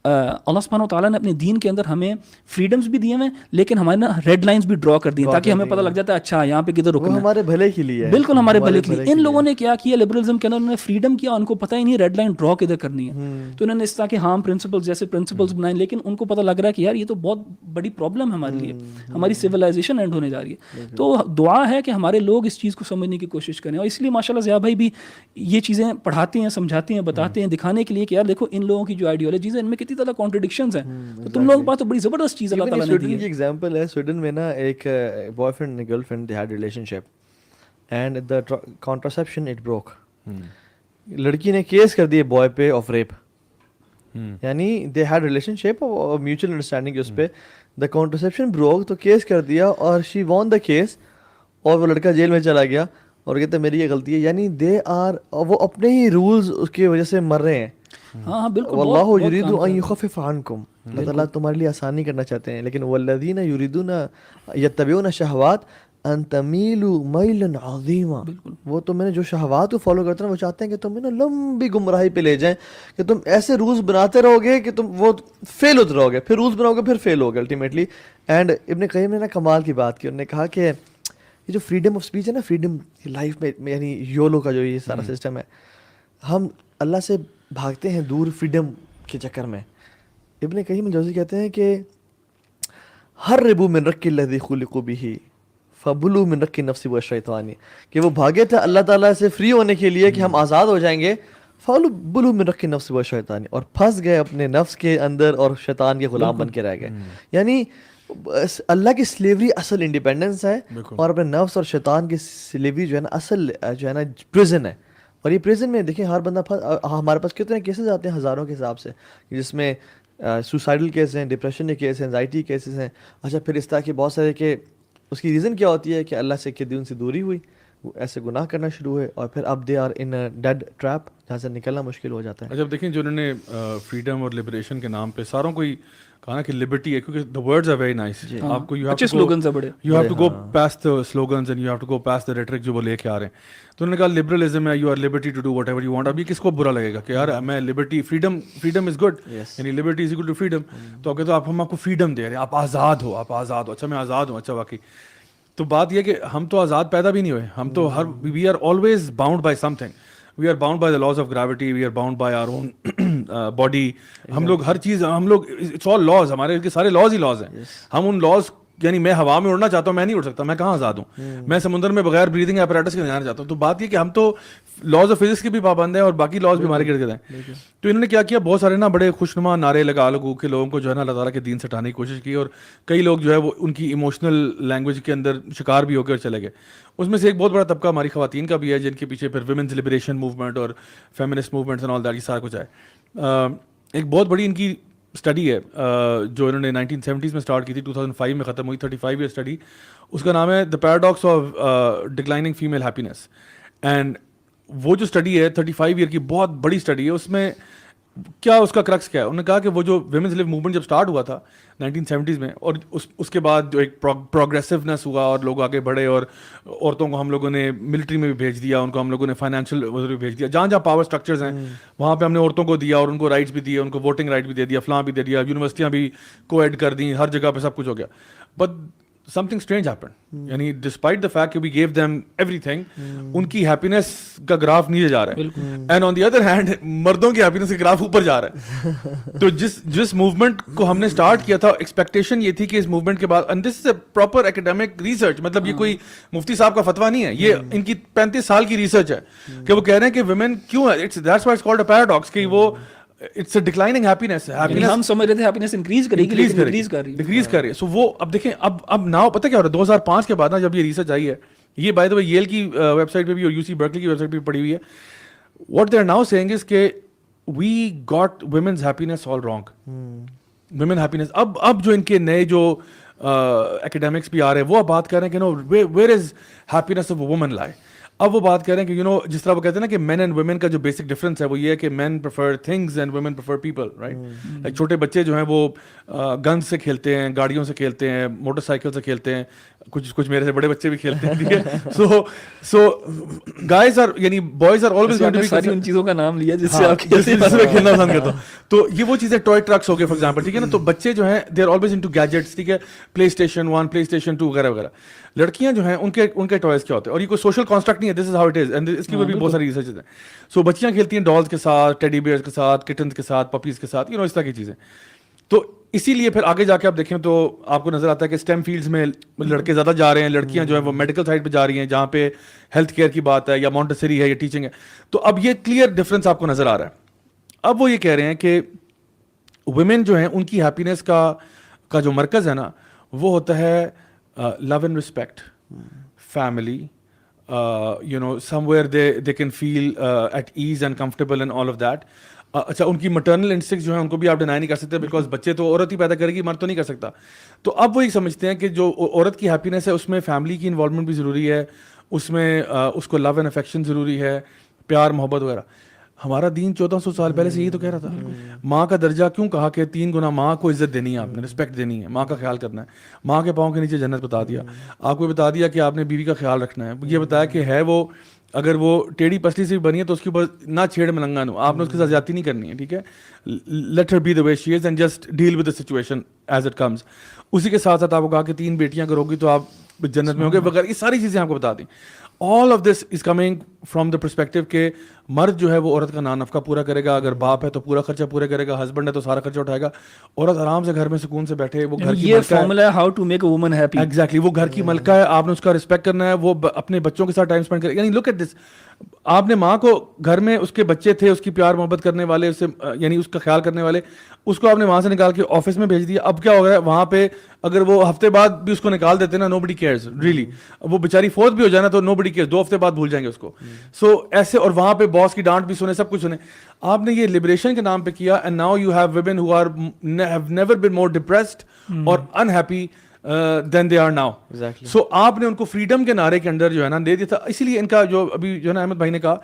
اللہ سبحانہ و تعالیٰ نے اپنے دین کے اندر ہمیں فریڈمز بھی دیے ہیں, لیکن ہمارے نا ریڈ لائنز بھی ڈرا کر دی ہیں تاکہ ہمیں پتہ لگ جاتا ہے اچھا یہاں پہ کدھر وہ رکنا ہے. ہمارے بھلے کے لیے ہے, بالکل ہمارے بھلے کے لیے. ان لوگوں نے کیا کیا لبرلزم کے اندر, انہوں نے فریڈم کیا, ان کو پتہ ہی نہیں ریڈ لائن ڈرا کدھر کرنی ہے, تو انہوں نے اس طرح کے ہارم پرنسپلز جیسے پرنسپلز بنائے, لیکن ان کو پتہ لگ رہا ہے کہ یار یہ تو بہت بڑی پرابلم ہے ہمارے لیے, ہماری سویلائزیشن اینڈ ہونے جا رہی ہے. تو دعا ہے کہ ہمارے لوگ اس چیز کو سمجھنے کی کوشش کریں, اور اس لیے ماشاء اللہ ضیاء بھائی بھی یہ چیزیں پڑھاتے ہیں, سمجھاتے ہیں, بتاتے ہیں, دکھانے کے لیے کہ یار دیکھو ان لوگوں کی جو آئیڈیالوجیز ہیں ان میں کتنی زیادہ کانٹرڈکشنز ہیں, تو تم لوگوں کے پاس تو بڑی زبردست چیز اللہ تعالیٰ نے دی سویڈن ہے. کی ایگزامپل ہے, سویڈن میں نا ایک boyfriend girlfriend they had relationship and the contraception it broke. لڑکی نے کیس کر دیے بوائے پہ آف ریپ, یعنی دے ہیڈ ریلیشن شپ اور میوچل انڈرسٹینڈنگ اس پہ, دا کانٹرسیپشن بروک تو کیس کر دیا اور شی وان دا کیس, اور وہ لڑکا جیل میں چلا گیا اور کہتے میری یہ غلطی ہے. یعنی دے آر, وہ اپنے ہی رولز اس کی وجہ سے مر رہے ہیں. ہاں ہاں بالکل, واللہ یرید ان یخفف عنکم, اللہ تعالیٰ تمہارے لیے آسانی کرنا چاہتے ہیں, لیکن والذین یریدون یتبعون الشہوات ان تمیلوا میلا عظیما, وہ تو میں نے جو شہوات کو فالو کرتے ہیں وہ چاہتے ہیں کہ تم نا لمبی گمراہی پہ لے جائیں, کہ تم ایسے رولز بناتے رہو گے کہ تم وہ فیل ہوتے رہو گے, پھر رولز بناؤ گے پھر فیل ہوگے الٹیمیٹلی. اینڈ ابن قیم نے نا کمال کی بات کی, انہوں نے کہا کہ یہ جو فریڈم آف اسپیچ ہے نا, فریڈم لائف میں یعنی یولو کا جو یہ سارا سسٹم ہے, ہم اللہ سے بھاگتے ہیں دور فریڈم کے چکر میں. ابن قیم الجوزی کہتے ہیں کہ ہر ربو من رک الذی خلقوا بہ فبلوا من رک النفس والشیطان, کہ وہ بھاگے تھے اللہ تعالیٰ سے فری ہونے کے لیے کہ ہم آزاد ہو جائیں گے, فبلوا من رک النفس والشیطان, اور پھنس گئے اپنے نفس کے اندر اور شیطان کے غلام بن کے رہ گئے. یعنی اللہ کی سلیوری اصل انڈیپینڈنس ہے, اور اپنے نفس اور شیطان کی سلیوری جو ہے نا اصل جو ہے نا پرزن ہے. اور یہ پریزن میں دیکھیں ہر بندہ ہمارے پاس کتنے کیسز آتے ہیں ہزاروں کے حساب سے, جس میں سوسائڈل کیس ہیں, ڈپریشن کے کیس ہیں, انزائٹی کیسز ہیں. اچھا پھر اس طرح کے بہت سارے کہ اس کی ریزن کیا ہوتی ہے کہ اللہ سے ان سے دوری ہوئی, وہ ایسے گناہ کرنا شروع ہوئے, اور پھر اب they are in dead trap جہاں سے نکلنا مشکل ہو جاتا ہے. اچھا دیکھیں جو انہوں نے فریڈم اور لبریشن کے نام پہ ساروں کو کہا نا کہ لبرٹی ہے, کیونکہ the words are very nice. آپ کو اچھے سلوگنز ہیں بڑے, you have to go past the slogans and you have to go past the rhetoric جو وہ لے کے آ رہے ہیں. تو انہوں نے کہا لبرلزم ہے, you are liberty to do whatever you want. اب یہ کس کو برا لگے گا کہ یار میں لبرٹی, freedom is good, یعنی liberty is equal to freedom. تو کہتے ہیں ہم آپ کو فریڈم دے رہے ہیں, آپ آزاد ہو, آپ آزاد ہو. اچھا میں آزاد ہوں, اچھا واقعی. تو بات یہ کہ ہم تو آزاد پیدا بھی نہیں ہوئے, ہم تو we are always bound by something. We are bound by the laws of gravity, we are bound by our own body. ہم لوگ ہر چیز, ہم لوگ it's all laws, ہمارے کے سارے laws ہی laws ہیں. ہم ان laws, یعنی میں ہوا میں اڑنا چاہتا ہوں, میں نہیں اڑ سکتا, میں کہاں آزاد ہوں. میں سمندر میں بغیر بریدنگ اپریٹس کے جانا چاہتا ہوں. تو بات یہ کہ ہم تو لاز آف فزکس کے بھی پابند ہیں اور باقی لاز بھی ہمارے گرد گرد ہیں. تو انہوں نے کیا کیا, بہت سارے نا بڑے خوشنما نعرے لگو کے لوگوں کو جو ہے نا اللہ تعالیٰ کے دین سے ہٹانے کی کوشش کی, اور کئی لوگ جو ہے وہ ان کی ایموشنل لینگویج کے اندر شکار بھی ہو کے چلے گئے. اس میں سے ایک بہت بڑا طبقہ ہماری خواتین کا بھی ہے, جن کے پیچھے پھر ویمنز لبریشن موومنٹ اور feminist movements and all that, یہ سارا کچھ ہے. ایک بہت بڑی ان کی اسٹڈی ہے جو انہوں نے 1970s میں اسٹارٹ کی تھی, 2005 میں ختم ہوئی, 35 ایئر اسٹڈی. اس کا نام ہے the paradox of declining female happiness. And وہ جو اسٹڈی ہے 35 ایئر کی, بہت بڑی اسٹڈی ہے. اس میں کیا اس کا کرکس کیا ہے, انہوں نے کہا کہ وہ جو ویمنز لیو موومنٹ جب اسٹارٹ ہوا تھا 1970s میں, اور اس کے بعد جو ایک پروگریسونیس ہوا اور لوگ آگے بڑھے, اور عورتوں کو ہم لوگوں نے ملٹری میں بھی بھیج دیا, ان کو ہم لوگوں نے فائنینشیل بھی بھیج دیا, جہاں جہاں پاور اسٹرکچرز ہیں وہاں پہ ہم نے عورتوں کو دیا, اور ان کو رائٹس بھی دیے, ان کو ووٹنگ رائٹ بھی دے دیا, فلاں بھی دے دیا, یونیورسٹیاں بھی کو ایڈ کر دیں, ہر جگہ پہ سب کچھ ہو گیا. But something strange happened. یعنی ڈسپائٹ دا فیکٹ کہ وی گیو دیم ایوری تھنگ, ان کی ہیپینس کا گراف نیچے جا رہا ہے, and on the other hand مردوں کی ہیپینس کا گراف اوپر جا رہا ہے. تو جس موومنٹ کو ہم نے اسٹارٹ کیا تھا, ایکسپیکٹیشن یہ تھی کہ اس موومنٹ کے بعد, and this is a proper academic research, مطلب یہ کوئی مفتی صاحب کا فتویٰ نہیں ہے, یہ ان کی 35 سال کی ریسرچ ہے کہ وہ کہہ رہے ہیں کہ ویمن کیوں ہے, that's why it's called a paradox, کہ وہ it's a declining happiness. ہم سمجھ رہے تھے ہیپینس انکریز کرے گی, لیکن ڈیکریز کر رہی ہے. سو وہ اب دیکھیں, اب ناؤ پتہ کیا ہو رہا ہے, 2005 کے بعد نا جب یہ ریسرچ آئی ہے, یہ بائی دا وے ییل کی ویب سائٹ پہ بھی اور یو سی برکلی کی ویب سائٹ پہ بھی پڑی ہوئی ہے. What they are now seeing is کہ we got women's happiness all wrong. Women happiness اب جو ان کے نئے جو ایکیڈیمکس بھی آ رہے ہیں, وہ اب بات کر رہے ہیں کہ no where is happiness of a woman lie. اب وہ بات کر رہے ہیں کہ جس طرح وہ کہتے ہیں نا کہ مین اینڈ ویمن کا جو بیسک ڈفرنس ہے وہ یہ ہے کہ men prefer things and women prefer people, right. Like چھوٹے بچے جو ہیں وہ گن سے کھیلتے ہیں, گاڑیوں سے کھیلتے ہیں, موٹر سائیکل سے کھیلتے ہیں, کچھ میرے سے بڑے بچے بھی کھیلتے ہیں, ٹھیک ہے. سو گائز آر یعنی boys are always going to be, ساری ان چیزوں کا نام لیا جس سے آپ جس سے میں کھیلنا پسند کرتا ہوں. تو یہ وہ چیزیں ٹوائے ٹرکس ہو گئے فار ایگزامپل, ٹھیک ہے نا. تو بچے جو ہیں they are always into gadgets, ٹھیک ہے, پلے اسٹیشن 1, پلے اسٹیشن 2 وغیرہ وغیرہ. لڑکیاں جو ہیں ان کے ٹوائز کیا ہوتے ہیں, اور یہ کوئی سوشل کانسٹرکٹ نہیں ہے, this is how it is, and اس کی بھی بہت ساری ریسرچز ہیں. سو بچیاں کھیلتی ہیں ڈالز کے ساتھ, ٹیڈی بیئرز کے ساتھ, کٹنز کے ساتھ, پپیز کے ساتھ, اس طرح کی چیزیں. تو اسی لیے پھر آگے جا کے آپ دیکھیں تو آپ کو نظر آتا ہے کہ اسٹیم فیلڈز میں لڑکے زیادہ جا رہے ہیں, لڑکیاں جو ہیں وہ میڈیکل سائڈ پہ جا رہی ہیں, جہاں پہ ہیلتھ کیئر کی بات ہے, یا مونٹیسری ہے, یا ٹیچنگ ہے. تو اب یہ کلیئر ڈفرینس آپ کو نظر آ رہا ہے. اب وہ یہ کہہ رہے ہیں کہ ویمن جو ہیں ان کی ہیپینس کا جو مرکز ہے نا, وہ ہوتا ہے love and respect, family, somewhere they can feel at ease and comfortable and all of that. اچھا, ان کی مٹرنل انسٹنکٹ جو ہے ان کو بھی آپ ڈینائی نہیں کر سکتے, بیکاز بچے تو عورت ہی پیدا کرے گی, مرد تو نہیں کر سکتا. تو اب وہ یہ سمجھتے ہیں کہ جو عورت کی ہیپینس ہے اس میں فیملی کی انوالومنٹ بھی ضروری ہے, اس میں اس کو لو اینڈ افیکشن ضروری ہے, پیار محبت وغیرہ. ہمارا دین 1400 سال پہلے سے یہی تو کہہ رہا تھا. ماں کا درجہ کیوں کہا کہ 3 گنا ماں کو عزت دینی ہے, آپ نے رسپیکٹ دینی ہے, ماں کا خیال کرنا ہے. ماں کے پاؤں کے نیچے جنت بتا دیا, آپ کو بتا دیا کہ آپ نے بیوی کا خیال رکھنا ہے. یہ بتایا کہ ہے وہ اگر وہ ٹیڑھی پسلی سے بھی بنی ہے تو اس کے اوپر نہ چھیڑ ملنگا نو, آپ نے اس کے ساتھ زیادتی نہیں کرنی ہے, ٹھیک ہے. Let her be the way she is and just deal with the situation as it comes. اسی کے ساتھ ساتھ آپ کو کہا کہ 3 بیٹیاں اگر ہوگی تو آپ جنت میں ہوں گے وغیرہ. یہ ساری چیزیں آپ کو بتا دیں. All of this is coming from the perspective کہ مرد جو ہے وہ عورت کا نان نفقہ پورا کرے گا, اگر باپ ہے تو پورا خرچہ پورا کرے گا, ہسبینڈ ہے تو سارا خرچہ اٹھائے گا. عورت آرام سے گھر میں سکون سے بیٹھے, وہ گھر کی یہ فارمولا ہے how to make a woman happy. Exactly, وہ گھر کی ملکہ ہے, آپ نے اس کا رسپیکٹ کرنا ہے, وہ اپنے بچوں کے ساتھ ٹائم اسپینڈ کرے. یعنی لک ایٹ دس, آپ نے ماں کو گھر میں اس کے بچے تھے, اس کی پیار محبت کرنے والے, اس سے یعنی اس کا خیال کرنے والے, اس کو آپ نے وہاں سے نکال کے آفس میں بھیج دیا. اب کیا ہو گیا وہاں پہ, اگر وہ ہفتے بعد بھی اس کو نکال دیتے نا, نو بڈی کیئرز ریئلی, وہ بیچاری فوت بھی ہو جانا تو نو بڈی کیئرز, 2 ہفتے بعد بھول جائیں گے اس کو. سو ایسے, اور وہاں پہ باس کی ڈانٹ بھی سنے, سب کچھ سنے. آپ نے یہ لبریشن کے نام پہ کیا, and now you have women who have never been more depressed or unhappy than they are now. سو آپ نے ان کو فریڈم کے نعرے کے اندر جو ہے نا دے دیا تھا. اسی لیے ان کا جو ابھی جو ہے نا احمد بھائی نے کہا,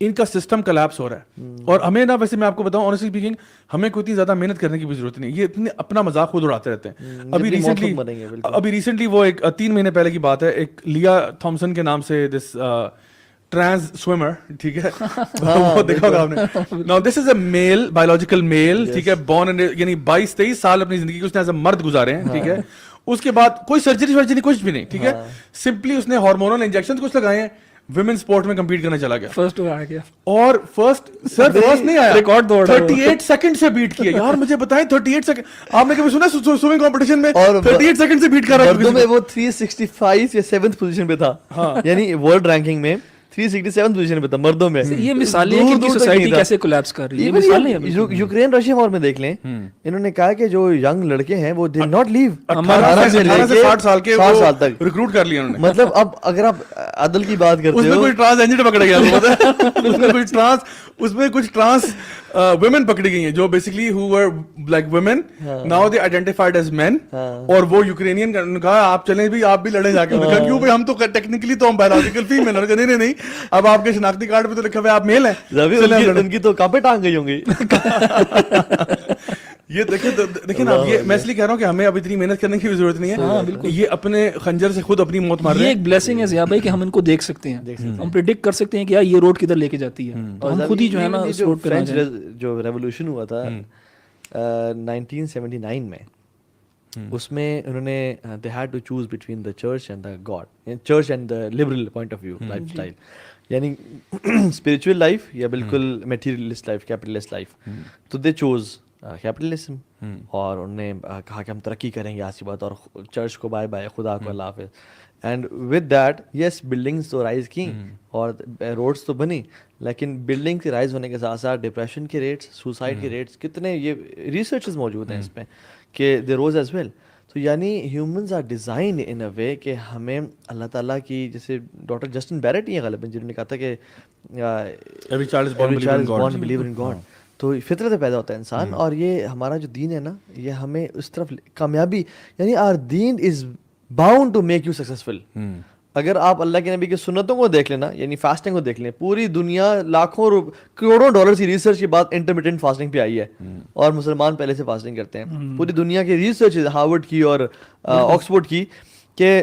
ان کا سسٹم کلیپس ہو رہا ہے. اور ہمیں نا, ویسے میں آپ کو بتاؤں آنیسٹلی اسپیکنگ, ہمیں کوئی اتنی زیادہ محنت کرنے کی بھی ضرورت نہیں. یہ اتنے اپنا مذاق خود اڑاتے رہتے ہیں. ابھی ریسنٹلی وہ ایک 3 مہینے پہلے کی بات ہے, ایک لیا تھامسن کے نام سے دس ٹرانس سوئمر, ٹھیک ہے, وہ دیکھا ہوگا آپ نے. Now this is a mile, biological میل, ٹھیک ہے, بورن یعنی 22-23 سال اپنی زندگی کو اس نے ایز اے مرد گزارے ہیں, ٹھیک ہے. اس کے بعد کوئی سرجری ورجری کچھ بھی نہیں, ٹھیک ہے, سمپلی اس نے ہارمونل انجیکشن کچھ لگائے ہیں, ویمن سپورٹ میں کمپیٹ کرنا چلا گیا, فرسٹ آ گیا, اور فرسٹ نہیں آیا, ریکارڈ توڑ 38 سیکنڈ سے بیٹ کیا. یار مجھے بتائیں 38 سیکنڈ, آپ نے کبھی سنا سوئمنگ کمپٹیشن میں 38 سیکنڈ سے بیٹ کر رہا ہے؟ مردوں میں وہ 365 یا 7th پوزیشن پہ تھا, یعنی ورلڈ رینکنگ میں 367 پوزیشن پہ تھا مردوں میں. یہ مثالیں ہیں کہ سوسائٹی کیسے کولیپس کر رہی ہے. یہ مثالیں ہیں. یوکرین رشیا وار میں دیکھ لیں, انہوں نے کہا کہ جو ینگ لڑکے ہیں وہ دے ناٹ لیو 18 سے 60 سال کے 60 سال تک ریکروٹ کر لیا انہوں نے. مطلب اب اگر آپ عدل کی بات کرتے ہو, اس میں کوئی ٹرانس اینجنٹ پکڑا گیا, اس میں کچھ ٹرانس ویمن پکڑی گئی ہیں جو basically who were like women, now they identified as men. اور وہ یوکرینین نے کہا آپ چلیں بھی, آپ بھی لڑیں جا کے. کیوں بھائی, ہم تو ٹیکنیکلی تو ہم بایولوجیکل فیمیل ہیں. نہیں, اب آپ کے شناختی کارڈ پہ تو لکھا ہوا ہے آپ میل ہیں. ان کی تو کانپیں ٹانگ گئی ہوں گی. یہ دیکھیں نا, یہ میں اس لیے کہہ رہا ہوں کہ ہمیں اب اتنی محنت کرنے کی بھی ضرورت نہیں ہے. یہ اپنے خنجر سے خود اپنی موت مار رہے ہیں. یہ ایک بلیسنگ ہے ضیاء بھائی کہ ہم ان کو دیکھ سکتے ہیں, ہم پریڈکٹ کر سکتے ہیں کہ یہ روڈ کدھر لے کے جاتی ہے, اور ہم خود ہی جو ہے نا اس روڈ پہ. جو ریولوشن ہوا تھا 1979 میں, اس میں انہوں نے they had to choose between the church and the God, church and the liberal point of view lifestyle, یعنی spiritual life یا بالکل materialist life, capitalist life. تو they chose کیپٹلزم, اور انہوں نے کہا کہ ہم ترقی کریں گے آج کی بات, اور چرچ کو بائے بائے, خدا کو اللہ حافظ. And with that yes buildings تو رائز کی اور روڈس تو بنی, لیکن بلڈنگ کے رائز ہونے کے ساتھ ساتھ ڈپریشن کے ریٹس, سوسائڈ کے ریٹس کتنے, یہ ریسرچز موجود ہیں اس پہ کہ دے روز ایز ویل. تو یعنی humans are design in a way کہ ہمیں اللہ تعالیٰ کی, جیسے ڈاکٹر جسٹن بیرٹ ہی ہیں غالباً جنہوں نے کہا تھا کہ every child is born believer in God. تو فطرت سے پیدا ہوتا ہے انسان, اور یہ ہمارا جو دین ہے نا, یہ ہمیں اس طرف کامیابی, یعنی آر دین is bound to make you successful. اگر آپ اللہ کے نبی کی سنتوں کو دیکھ لینا, یعنی فاسٹنگ کو دیکھ لیں, پوری دنیا لاکھوں کروڑوں ڈالرز کی ریسرچ کے بعد انٹرمیٹنٹ فاسٹنگ پہ آئی ہے, اور مسلمان پہلے سے فاسٹنگ کرتے ہیں. پوری دنیا کی ریسرچ ہارورڈ کی اور آکسفورڈ کی کہ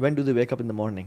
when do they wake up in the morning?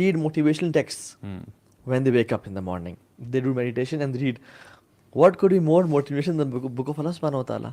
read motivational texts when they wake up in the morning. They do meditation and read. What could be more motivation than book of Allah subhanahu wa ta'ala?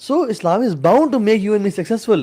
So Islam is bound to make you and me successful.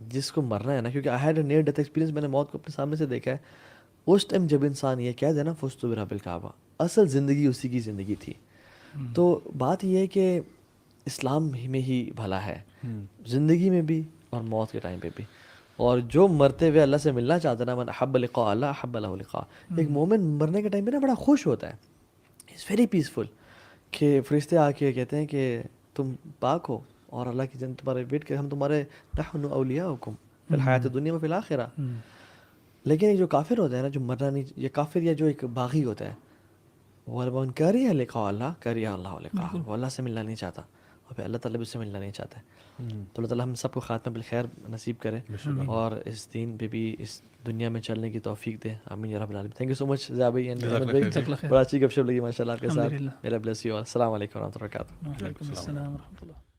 جس کو مرنا ہے نا, کیونکہ I had a near death experience, میں نے موت کو اپنے سامنے سے دیکھا ہے. اس ٹائم جب انسان یہ کہہ دے نا فزت برب الکعبہ, اصل زندگی اسی کی زندگی تھی. تو بات یہ ہے کہ اسلام میں ہی بھلا ہے, زندگی میں بھی اور موت کے ٹائم پہ بھی. اور جو مرتے ہوئے اللہ سے ملنا چاہتا ہے نا, من احب لقاء اللہ احب له لقاء, ایک مومن مرنے کے ٹائم پہ نا بڑا خوش ہوتا ہے, اٹس ویری پیسفل, کہ فرشتے آ کے کہتے ہیں کہ تم پاک ہو اور اللہ کی جنت تمہارے ویٹ کرے, ہم تمہارے نحن اولیاؤکم فی الحیات الدنیا و فی الآخرہ. لیکن ایک جو کافر ہوتا ہے نا, جو مرنا نہیں, یہ کافر یا جو ایک باغی ہوتا ہے, وَمَنْ كَرِهَ لِقَاءَ اللَّهِ كَرِهَ اللَّهُ لِقَاءَهُ, وہ اللہ سے ملنا نہیں چاہتا اور پھر اللہ تعالیٰ بھی اس سے ملنا نہیں چاہتا ہے. تو اللہ تعالیٰ ہم سب کو خاتمہ بالخیر نصیب کرے اور اس دین پہ بھی اس دنیا میں چلنے کی توفیق دے, آمین یا رب العالمین. تھینک یو سو مچ ضیاء بھائی اینڈ احمد بھائی, بڑا اچھی گپ شپ لگی ماشاء اللہ آپ کے ساتھ. میرا بلیس یو, السلام علیکم و رحمۃ اللہ وبرکاتہ. وعلیکم السلام ورحمۃ اللہ.